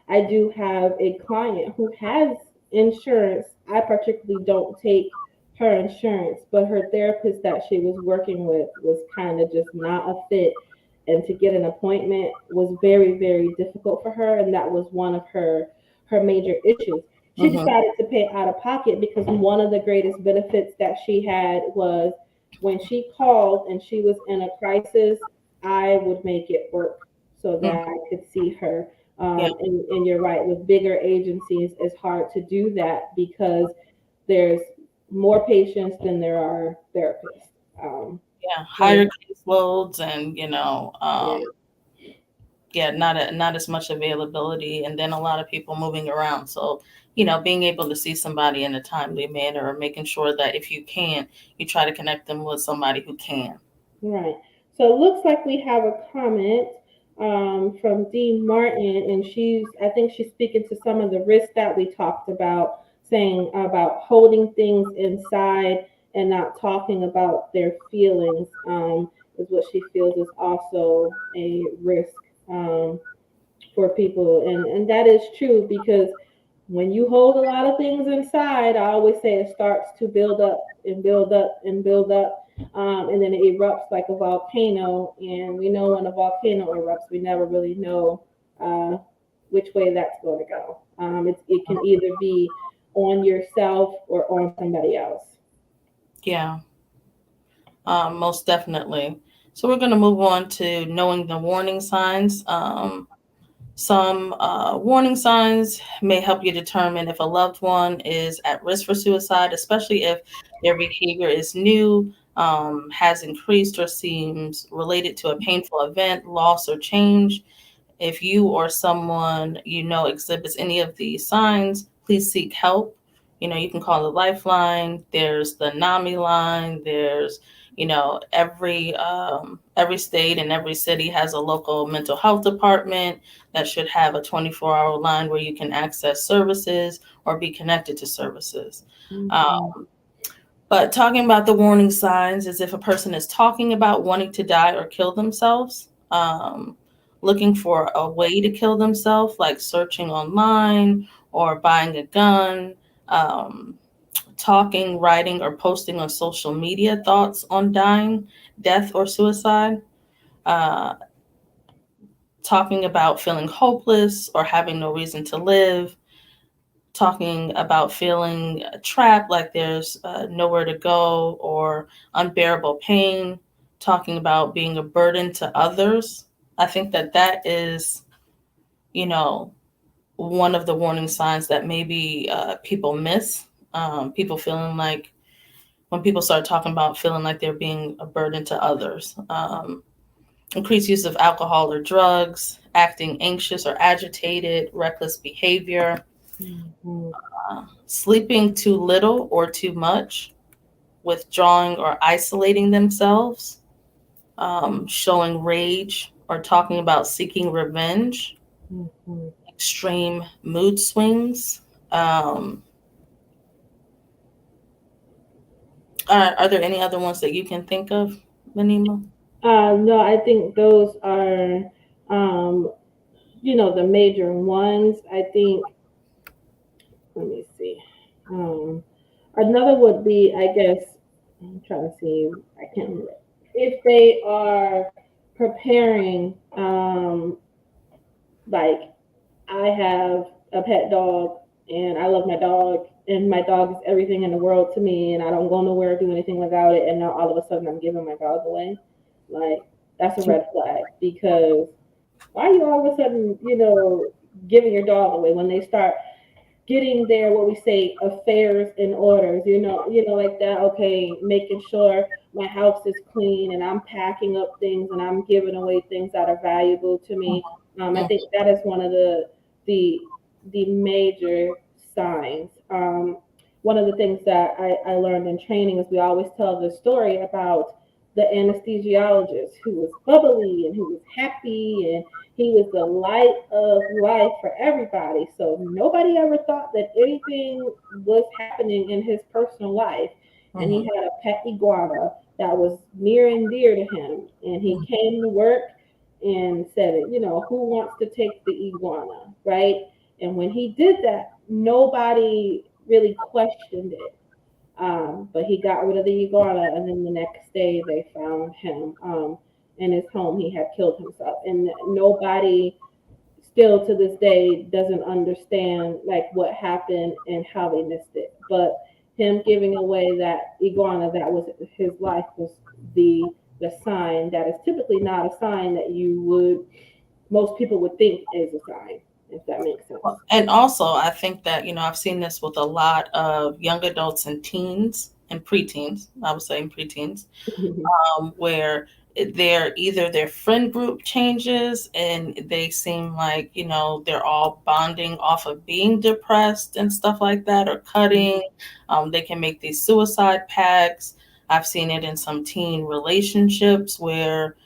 I do have a client who has insurance. I particularly don't take her insurance, but her therapist that she was working with was kind of just not a fit, and to get an appointment was very, very difficult for her, and that was one of her major issues. She Hmm. decided to pay out of pocket because one of the greatest benefits that she had was when she called and she was in a crisis, I would make it work so that I could see her. Yeah. And you're right, with bigger agencies, it's hard to do that because there's more patients than there are therapists. Yeah, And higher caseloads, and yeah, yeah, not as much availability, and then a lot of people moving around. So, being able to see somebody in a timely manner, or making sure that if you can't, you try to connect them with somebody who can. right. So it looks like we have a comment from Dean Martin, and I think she's speaking to some of the risks that we talked about, saying about holding things inside and not talking about their feelings, is what she feels is also a risk for people. And that is true because when you hold a lot of things inside, I always say it starts to build up and build up and build up. and then it erupts like a volcano. And we know when a volcano erupts, we never really know uh, which way that's going to go. It can either be on yourself or on somebody else. Yeah, most definitely. So we're going to move on to knowing the warning signs. Some warning signs may help you determine if a loved one is at risk for suicide, especially if their behavior is new, has increased, or seems related to a painful event, loss, or change. If you or someone you know exhibits any of these signs, please seek help. You can call the Lifeline. There's the NAMI line. There's, every state and every city has a local mental health department that should have a 24-hour line where you can access services or be connected to services. Mhm. Um, but talking about the warning signs is if a person is talking about wanting to die or kill themselves, looking for a way to kill themselves, like searching online or buying a gun, um, talking, writing, or posting on social media thoughts on dying, death, or suicide, uh, talking about feeling hopeless or having no reason to live, talking about feeling trapped, like there's nowhere to go or unbearable pain, talking about being a burden to others. I think that is, you know, one of the warning signs that maybe people miss. People feeling like when people start talking about feeling like they're being a burden to others. Increased use of alcohol or drugs, acting anxious or agitated, reckless behavior, Mhm. sleeping too little or too much, withdrawing or isolating themselves, showing rage or talking about seeking revenge, Mhm. extreme mood swings. Um, are there any other ones that you can think of, Manima? No, I think those are, um, the major ones. I think, let me see. Um, Another would be, I guess, I'm trying to see, I can't remember. If they are preparing, like I have a pet dog and I love my dog and my dog is everything in the world to me and I don't go nowhere or do anything without it and now all of a sudden I'm giving my dog away. Like that's a red flag because why are you all of a sudden, giving your dog away when they start getting their what we say affairs in orders, like that, okay, making sure my house is clean and I'm packing up things and I'm giving away things that are valuable to me. I Mhm. think that is one of the the major signs. One of the things that I learned in training is we always tell the story about the anesthesiologist who was bubbly and who was happy and he was the light of life for everybody. So nobody ever thought that anything was happening in his personal life. And he Mhm. had a pet iguana that was near and dear to him. And he came to work and said, who wants to take the iguana, right? And when he did that, nobody really questioned it. But he got rid of the iguana, and then the next day they found him in his home. He had killed himself, and nobody still to this day doesn't understand like what happened and how they missed it. But him giving away that iguana that was his life was the sign that is typically not a sign that you would most people would think is a sign, if that makes sense. And also, I think that, I've seen this with a lot of young adults and teens and preteens, I would say, and preteens, where their friend group changes and they seem like, they're all bonding off of being depressed and stuff like that or cutting. They can make these suicide pacts. I've seen it in some teen relationships where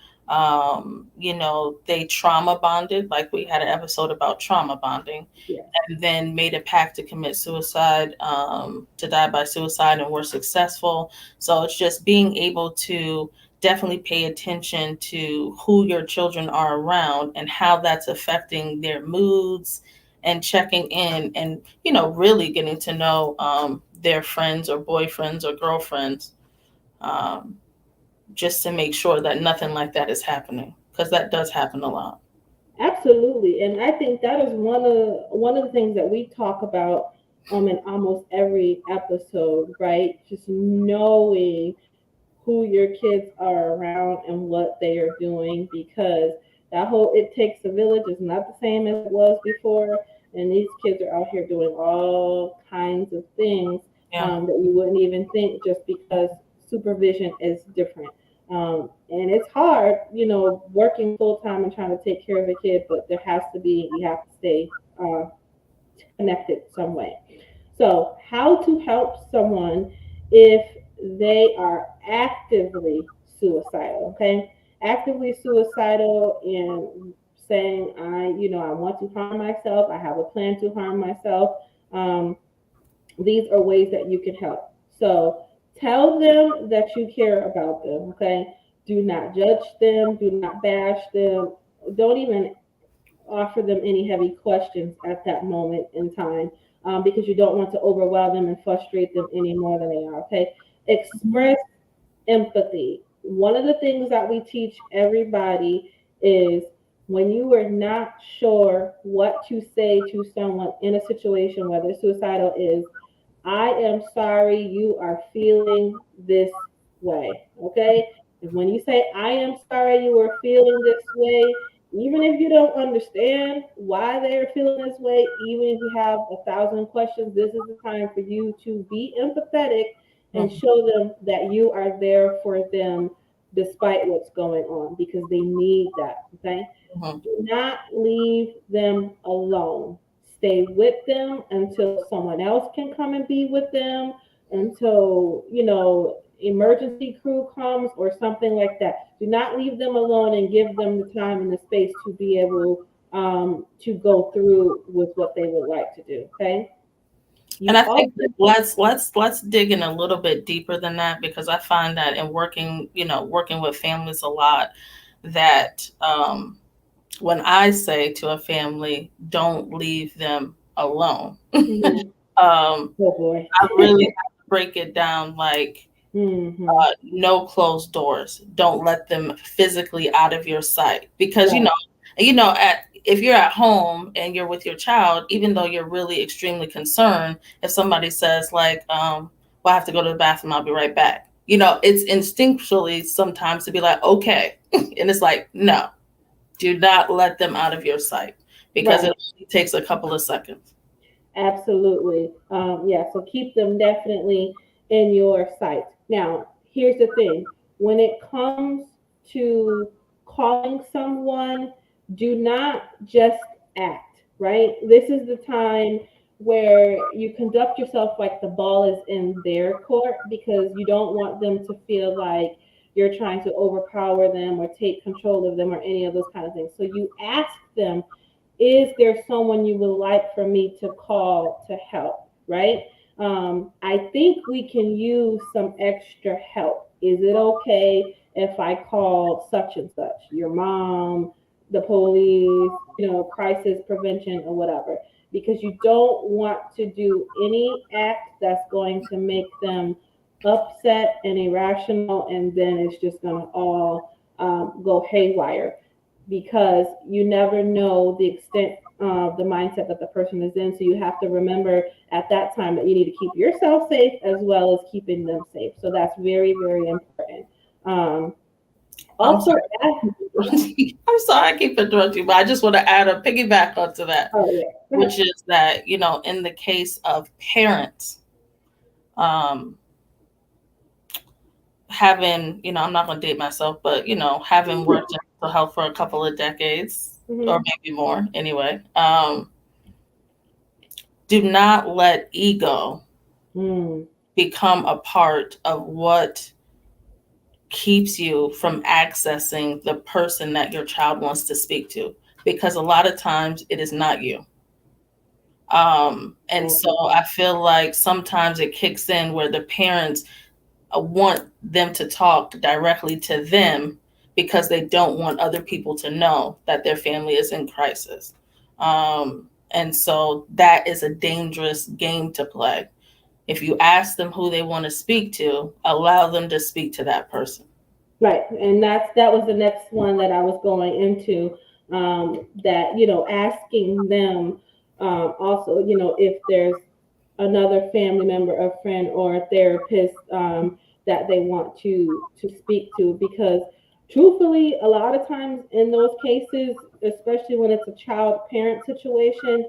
they trauma bonded, like we had an episode about trauma bonding, Yeah. and then made a pact to commit suicide, to die by suicide, and were successful. So it's just being able to definitely pay attention to who your children are around and how that's affecting their moods and checking in and, really getting to know their friends or boyfriends or girlfriends. Um, just to make sure that nothing like that is happening, because that does happen a lot. Absolutely, and I think that is one of the things that we talk about in almost every episode, right? Just knowing who your kids are around and what they are doing, because that whole "it takes a village" is not the same as it was before, and these kids are out here doing all kinds of things Yeah. that you wouldn't even think, just because supervision is different. And it's hard, working full time and trying to take care of a kid, but you have to stay uh, connected some way. So, how to help someone if they are actively suicidal, okay? Actively suicidal and saying, I want to harm myself, I have a plan to harm myself. Um, these are ways that you can help. So, tell them that you care about them, okay? Do not judge them, do not bash them, don't even offer them any heavy questions at that moment in time, because you don't want to overwhelm them and frustrate them any more than they are. Okay, express empathy. One of the things that we teach everybody is when you are not sure what to say to someone in a situation, whether suicidal, is "I am sorry you are feeling this way." Okay? And when you say "I am sorry you are feeling this way," even if you don't understand why they're feeling this way, even if you have 1,000 questions, this is the time for you to be empathetic and Mhm. show them that you are there for them despite what's going on, because they need that. Okay? Mhm. Do not leave them alone. Stay with them until someone else can come and be with them, until, emergency crew comes or something like that. Do not leave them alone, and give them the time and the space to be able to go through with what they would like to do. Okay. And You I think also, that let's dig in a little bit deeper than that, because I find that in working with families a lot, that when I say to a family, don't leave them alone, mhm. um, Oh boy. I really have to break it down like, Hmm. no closed doors. Don't let them physically out of your sight, because Right. at if you're at home and you're with your child, even though you're really extremely concerned, if somebody says like, "Well, I have to go to the bathroom, I'll be right back," it's instinctually sometimes to be like, "Okay," and it's like, no, do not let them out of your sight, because Right. it only takes a couple of seconds. Absolutely. Yeah, so keep them definitely in your sight. Now, here's the thing: when it comes to calling someone, do not just act, right? This is the time where you conduct yourself like the ball is in their court, because you don't want them to feel like you're trying to overpower them or take control of them or any of those kind of things. So you ask them, is there someone you would like for me to call to help, right? I think we can use some extra help. Is it okay if I call such and such, your mom, the police, crisis prevention or whatever? Because you don't want to do any act that's going to make them upset and irrational, and then it's just going to all go haywire, because you never know the extent of the mindset that the person is in. So you have to remember at that time that you need to keep yourself safe as well as keeping them safe. So that's very, very important. Um, I'm also, sorry. I'm sorry I keep interrupting you, but I just want to add a piggyback onto that, oh yeah, go ahead. which is that, in the case of parents, um, having, I'm not going to date myself, but, having worked in mental health for a couple of decades or Mm-hmm. maybe more anyway, do not let ego Mm, become a part of what keeps you from accessing the person that your child wants to speak to, because a lot of times it is not you. And so absolutely. I feel like sometimes it kicks in where the parents want them to talk directly to them, because they don't want other people to know that their family is in crisis. And so that is a dangerous game to play. If you ask them who they want to speak to, allow them to speak to that person. Right, and that was the next one that I was going into. That asking them also, if there's another family member, a friend, or a therapist that they want to speak to, because truthfully, a lot of times in those cases, especially when it's a child parent situation,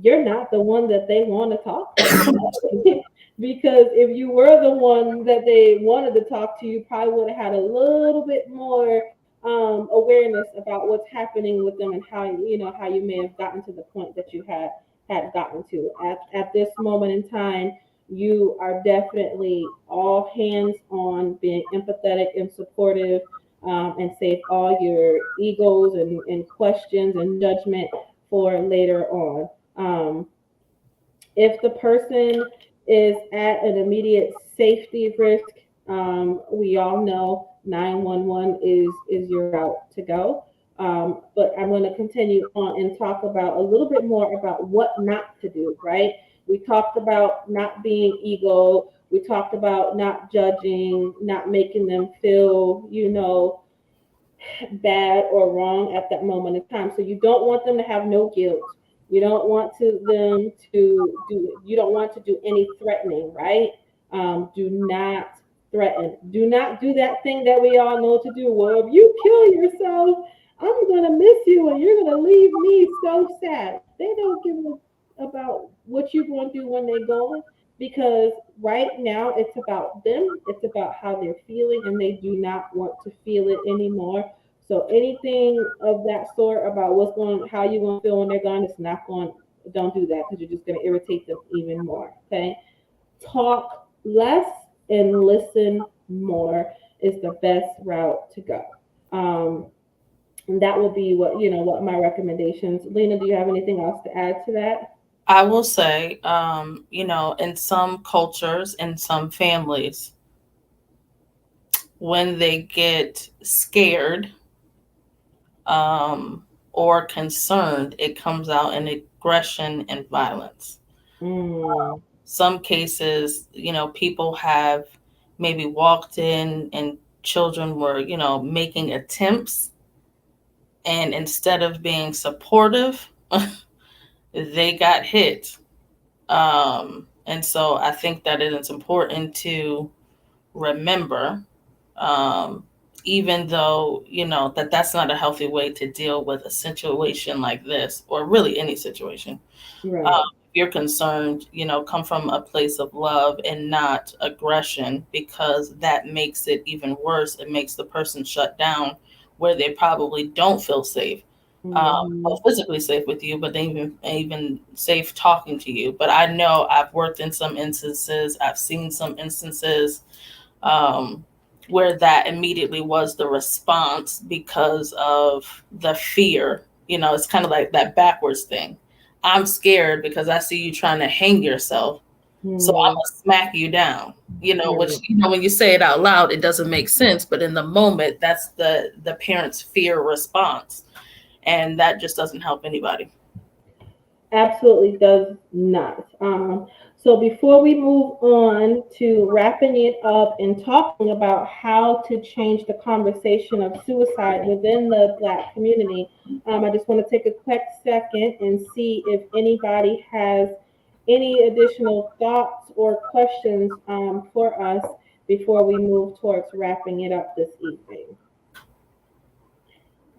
you're not the one that they want to talk to. Because if you were the one that they wanted to talk to, you probably would have had a little bit more awareness about what's happening with them, and how you may have gotten to the point that you had gotten to. At this moment in time, you are definitely all hands on being empathetic and supportive, and save all your egos and questions and judgment for later on. If the person is at an immediate safety risk, we all know 911 is your route to go. But I'm going to continue on and talk about a little bit more about what not to do, right? We talked about not being ego. We talked about not judging, not making them feel, bad or wrong at that moment in time. So you don't want them to have no guilt. You don't want them to do. You don't want to do any threatening, right? Do not threaten. Do not do that thing that we all know to do. Well, if you kill yourself, I'm gonna miss you, and you're gonna leave me so sad. They don't give a about what you're going to do when they're gone, because right now it's about them. It's about how they're feeling, and they do not want to feel it anymore. So anything of that sort about how you're going to feel when they're gone, it's not going. Don't do that, because you're just going to irritate them even more. Okay, talk less and listen more is the best route to go. Um, and that will be what my recommendations. Lena, do you have anything else to add to that? I will say, in some cultures, in some families, when they get scared or concerned, it comes out in aggression and violence. Mm, Some cases, people have maybe walked in and children were, making attempts, and instead of being supportive, they got hit. And so I think that it is important to remember, um, even though, that's not a healthy way to deal with a situation like this, or really any situation. right. If you're concerned, come from a place of love and not aggression, because that makes it even worse. It makes the person shut down, where they probably don't feel safe, Hmm. well, physically safe with you, but they even safe talking to you. But I know I've worked in some instances, I've seen some instances, um, where that immediately was the response because of the fear. It's kind of like that backwards thing. I'm scared because I see you trying to hang yourself. So I'm Hmm. gonna smack you down. Which Right. when you say it out loud, it doesn't make sense. But in the moment, that's the parent's fear response. And that just doesn't help anybody. Absolutely does not. So before we move on to wrapping it up and talking about how to change the conversation of suicide within the Black community, I just want to take a quick second and see if anybody has any additional thoughts or questions for us before we move towards wrapping it up this evening.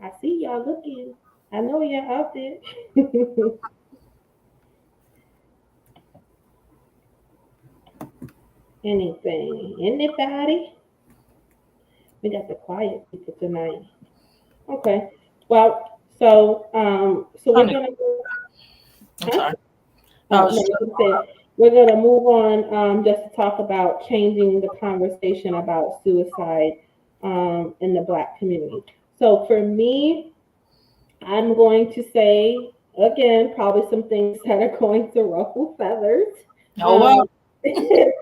I see y'all looking. I know you're out there. Anything? Anybody? We got the quiet people tonight. Okay. Well, so we're Honey, gonna go. I'm Huh? sorry. I Oh was no, just, you said we're gonna move on just to talk about changing the conversation about suicide in the Black community. So for me, I'm going to say again probably some things that are going to ruffle feathers. oh Um, well.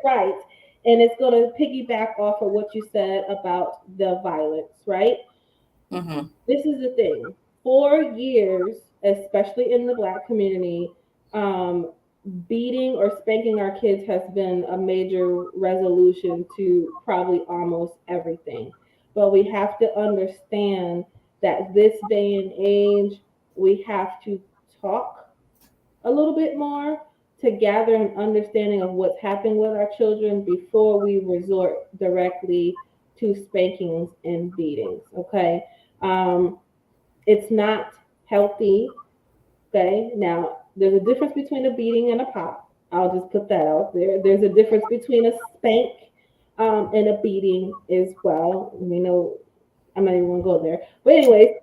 right. And it's going to piggyback off of what you said about the violence, right? Hmm. This is the thing. For years, especially in the Black community, um, beating or spanking our kids has been a major resolution to probably almost everything. But we have to understand that this day and age, we have to talk a little bit more to gather an understanding of what's happening with our children before we resort directly to spankings and beatings. Okay. Um, it's not healthy. Okay. Now, there's a difference between a beating and a pop. I'll just put that out there. There's a difference between a spank and a beating as well. We know I'm not even gonna go there. But anyways,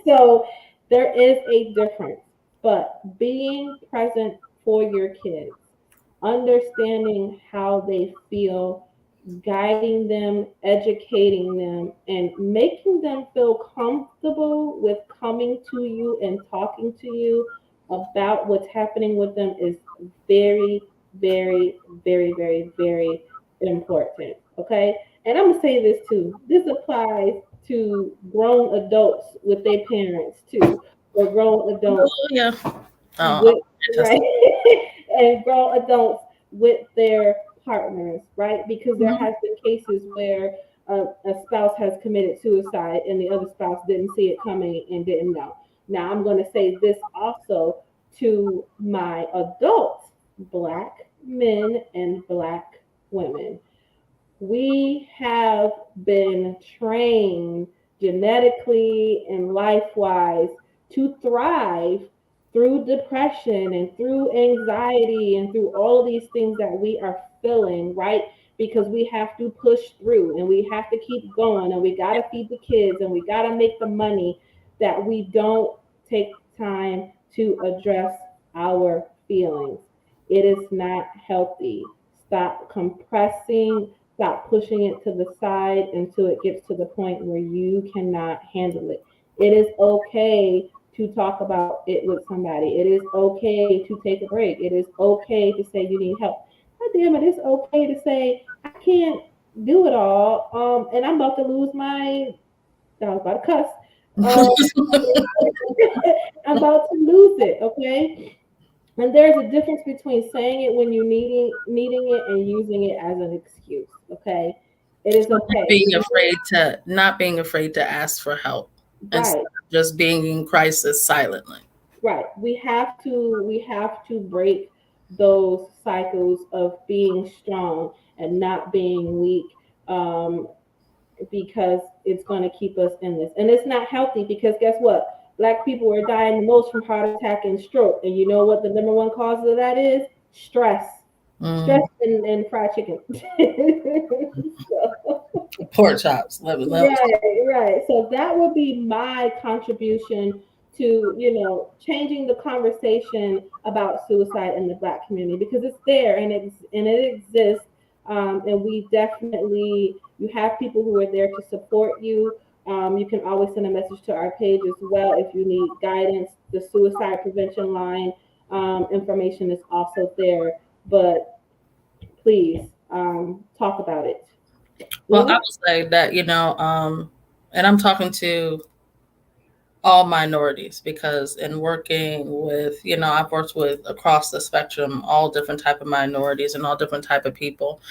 so there is a difference. But being present for your kids, understanding how they feel, guiding them, educating them, and making them feel comfortable with coming to you and talking to you about what's happening with them is very, very, very, very, very important. Okay. And I'm gonna say this too. This applies to grown adults with their parents too, or grown adults Oh, yeah. with Just, right, and grown adults with their partners, right? Because there Mhm. has been cases where a spouse has committed suicide and the other spouse didn't see it coming and didn't know. Now I'm going to say this also to my adult black men and black women. We have been trained genetically and life wise to thrive through depression and through anxiety and through all of these things that we are feeling, right? Because we have to push through and we have to keep going and we got to feed the kids and we got to make the money, that we don't take time to address our feelings. It is not healthy. Stop compressing. Stop pushing it to the side until it gets to the point where you cannot handle it. It is okay to talk about it with somebody. It is okay to take a break. It is okay to say you need help. God damn it, it's okay to say I can't do it all. And I'm about to lose my. I was about to cuss. Um, I'm about to lose it. Okay. And there's a difference between saying it when you're needing it and using it as an excuse. Okay, it is okay. not being afraid to ask for help instead Right, of just being in crisis silently. right. We have to break those cycles of being strong and not being weak. Because it's going to keep us in this. And it's not healthy because guess what? Black people are dying the most from heart attack and stroke. And you know what the number one cause of that is? Stress. Stress Mm. and fried chicken. So, Pork chops. right, right. So that would be my contribution to, changing the conversation about suicide in the black community because it's there and it exists. And we definitely, you have people who are there to support you. You can always send a message to our page as well if you need guidance. The suicide prevention line information is also there. But please talk about it. Well, I Lena? would say that, and I'm talking to all minorities because in working with, I've worked with across the spectrum, all different type of minorities and all different type of people.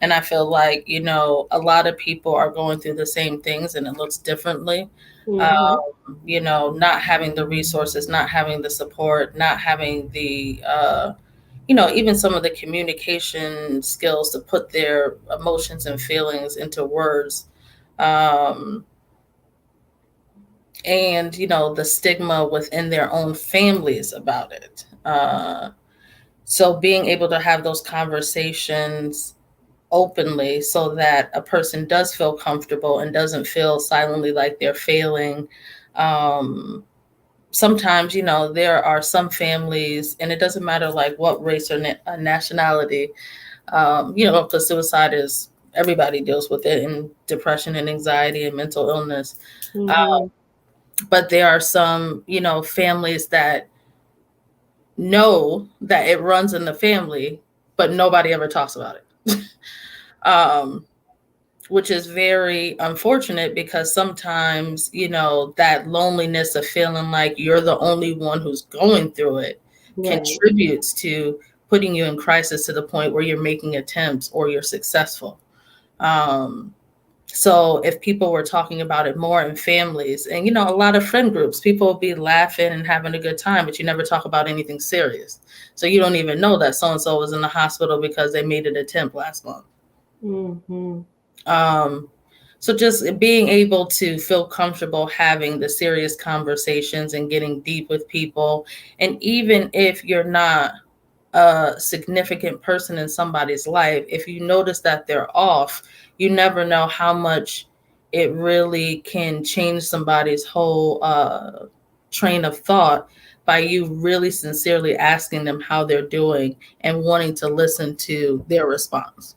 And I feel like, a lot of people are going through the same things and it looks differently. Mm-hmm. Not having the resources, not having the support, not having the, even some of the communication skills to put their emotions and feelings into words. Um, and the stigma within their own families about it. So being able to have those conversations openly so that a person does feel comfortable and doesn't feel silently like they're failing. Sometimes there are some families, and it doesn't matter like what race or nationality, because suicide is, everybody deals with it, and depression and anxiety and mental illness. Mm-hmm. But there are some, families that know that it runs in the family, but nobody ever talks about it. um, which is very unfortunate because sometimes, that loneliness of feeling like you're the only one who's going through it Right. contributes to putting you in crisis to the point where you're making attempts or you're successful. So if people were talking about it more in families and, a lot of friend groups, people will be laughing and having a good time, but you never talk about anything serious. So you don't even know that so-and-so was in the hospital because they made an attempt last month. Mm-hmm. So just being able to feel comfortable having the serious conversations and getting deep with people. And even if you're not a significant person in somebody's life, if you notice that they're off, you never know how much it really can change somebody's whole train of thought by you really sincerely asking them how they're doing and wanting to listen to their response.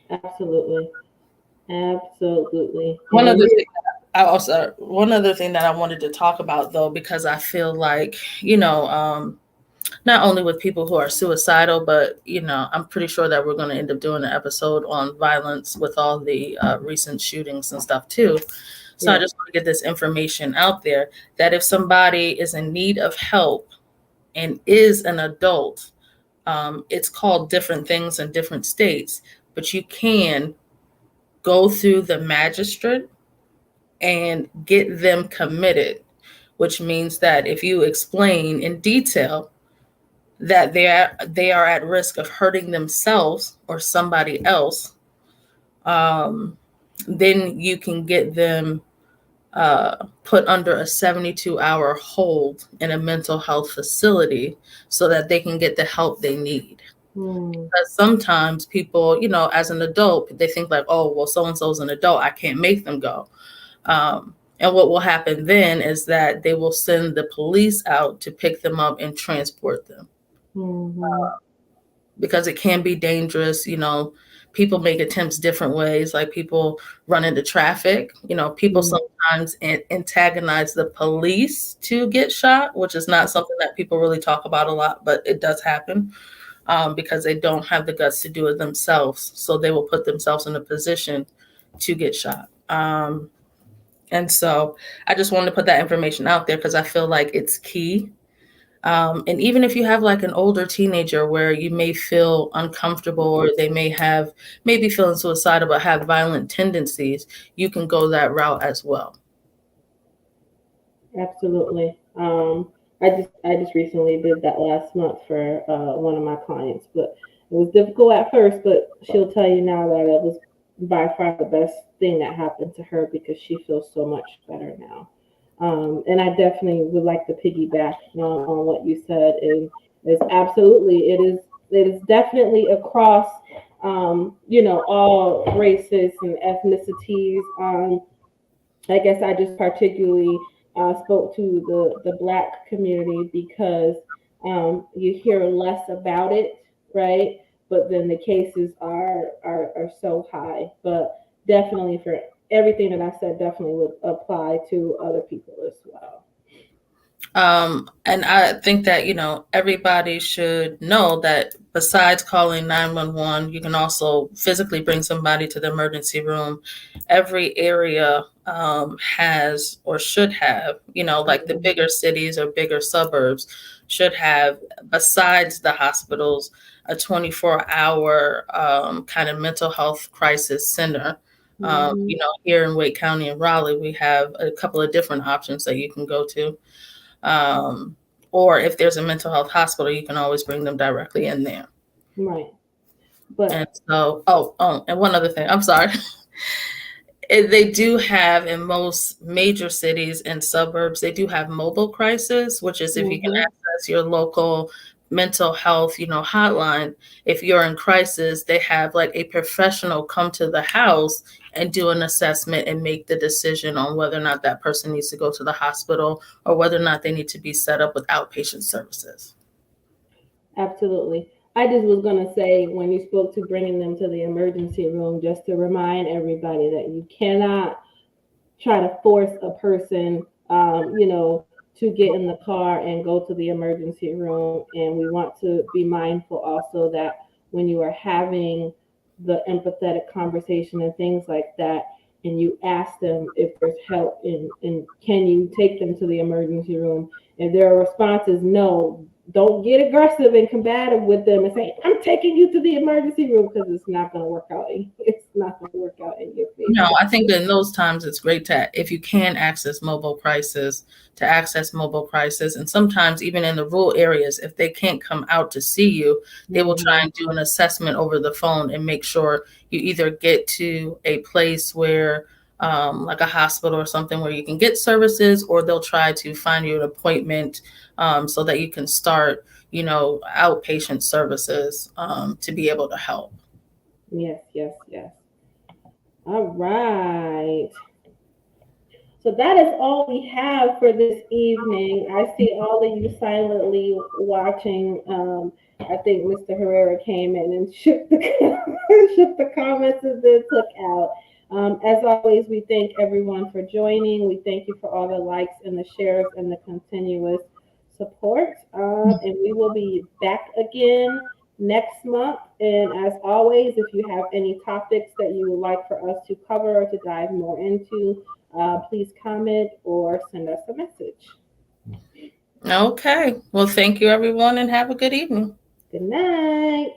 Absolutely. Absolutely. One other thing that I wanted to talk about, though, because I feel like, not only with people who are suicidal, but, I'm pretty sure that we're going to end up doing an episode on violence with all the recent shootings and stuff, too. So I just want to get this information out there that if somebody is in need of help and is an adult, it's called different things in different states, but you can go through the magistrate and get them committed, which means that if you explain in detail that they are at risk of hurting themselves or somebody else, then you can get them put under a 72-hour hold in a mental health facility so that they can get the help they need. Because sometimes people, as an adult, they think like, oh, well, so-and-so's an adult, I can't make them go. And what will happen then is that they will send the police out to pick them up and transport them. Because it can be dangerous. People make attempts different ways, like people run into traffic. People sometimes antagonize the police to get shot, which is not something that people really talk about a lot, but it does happen because they don't have the guts to do it themselves. So they will put themselves in a position to get shot. And so I just wanted to put that information out there because I feel like it's key. And even if you have like an older teenager where you may feel uncomfortable or they may be feeling suicidal but have violent tendencies, you can go that route as well. Absolutely. I just recently did that last month for one of my clients, but it was difficult at first, but she'll tell you now that it was by far the best thing that happened to her because she feels so much better now. And I definitely would like to piggyback on what you said. And is absolutely it is definitely across all races and ethnicities. I guess I just particularly spoke to the Black community because you hear less about it, right? But then the cases are so high. But definitely for everything that I said, definitely would apply to other people as well. And I think that, everybody should know that besides calling 911, you can also physically bring somebody to the emergency room. Every area has or should have, like the bigger cities or bigger suburbs should have, besides the hospitals, a 24-hour kind of mental health crisis center. Here in Wake County and Raleigh, we have a couple of different options that you can go to. Or if there's a mental health hospital, you can always bring them directly in there. Right. But and so, and one other thing, I'm sorry. They do have in most major cities and suburbs, they do have mobile crisis, which is if you can access your local mental health, hotline. If you're in crisis, they have like a professional come to the house and do an assessment and make the decision on whether or not that person needs to go to the hospital or whether or not they need to be set up with outpatient services. Absolutely. I just was going to say, when you spoke to bringing them to the emergency room, just to remind everybody that you cannot try to force a person, to get in the car and go to the emergency room. And we want to be mindful also that when you are having the empathetic conversation and things like that, and you ask them if there's help and can you take them to the emergency room, if their response is no, don't get aggressive and combative with them and say, I'm taking you to the emergency room, because it's not going to work out. It's not going to work out in your favor. No, I think in those times it's great to, if you can access mobile crisis, to access mobile crisis. And sometimes even in the rural areas, if they can't come out to see you, they will try and do an assessment over the phone and make sure you either get to a place where like a hospital or something where you can get services, or they'll try to find you an appointment so that you can start, outpatient services to be able to help. Yes, yes, yes. All right. So that is all we have for this evening. I see all of you silently watching. I think Mr. Herrera came in and shook the shook the comments and then took out. As always, we thank everyone for joining. We thank you for all the likes and the shares and the continuous support. And we will be back again next month. And as always, if you have any topics that you would like for us to cover or to dive more into, please comment or send us a message. Okay. Well, thank you, everyone, and have a good evening. Good night.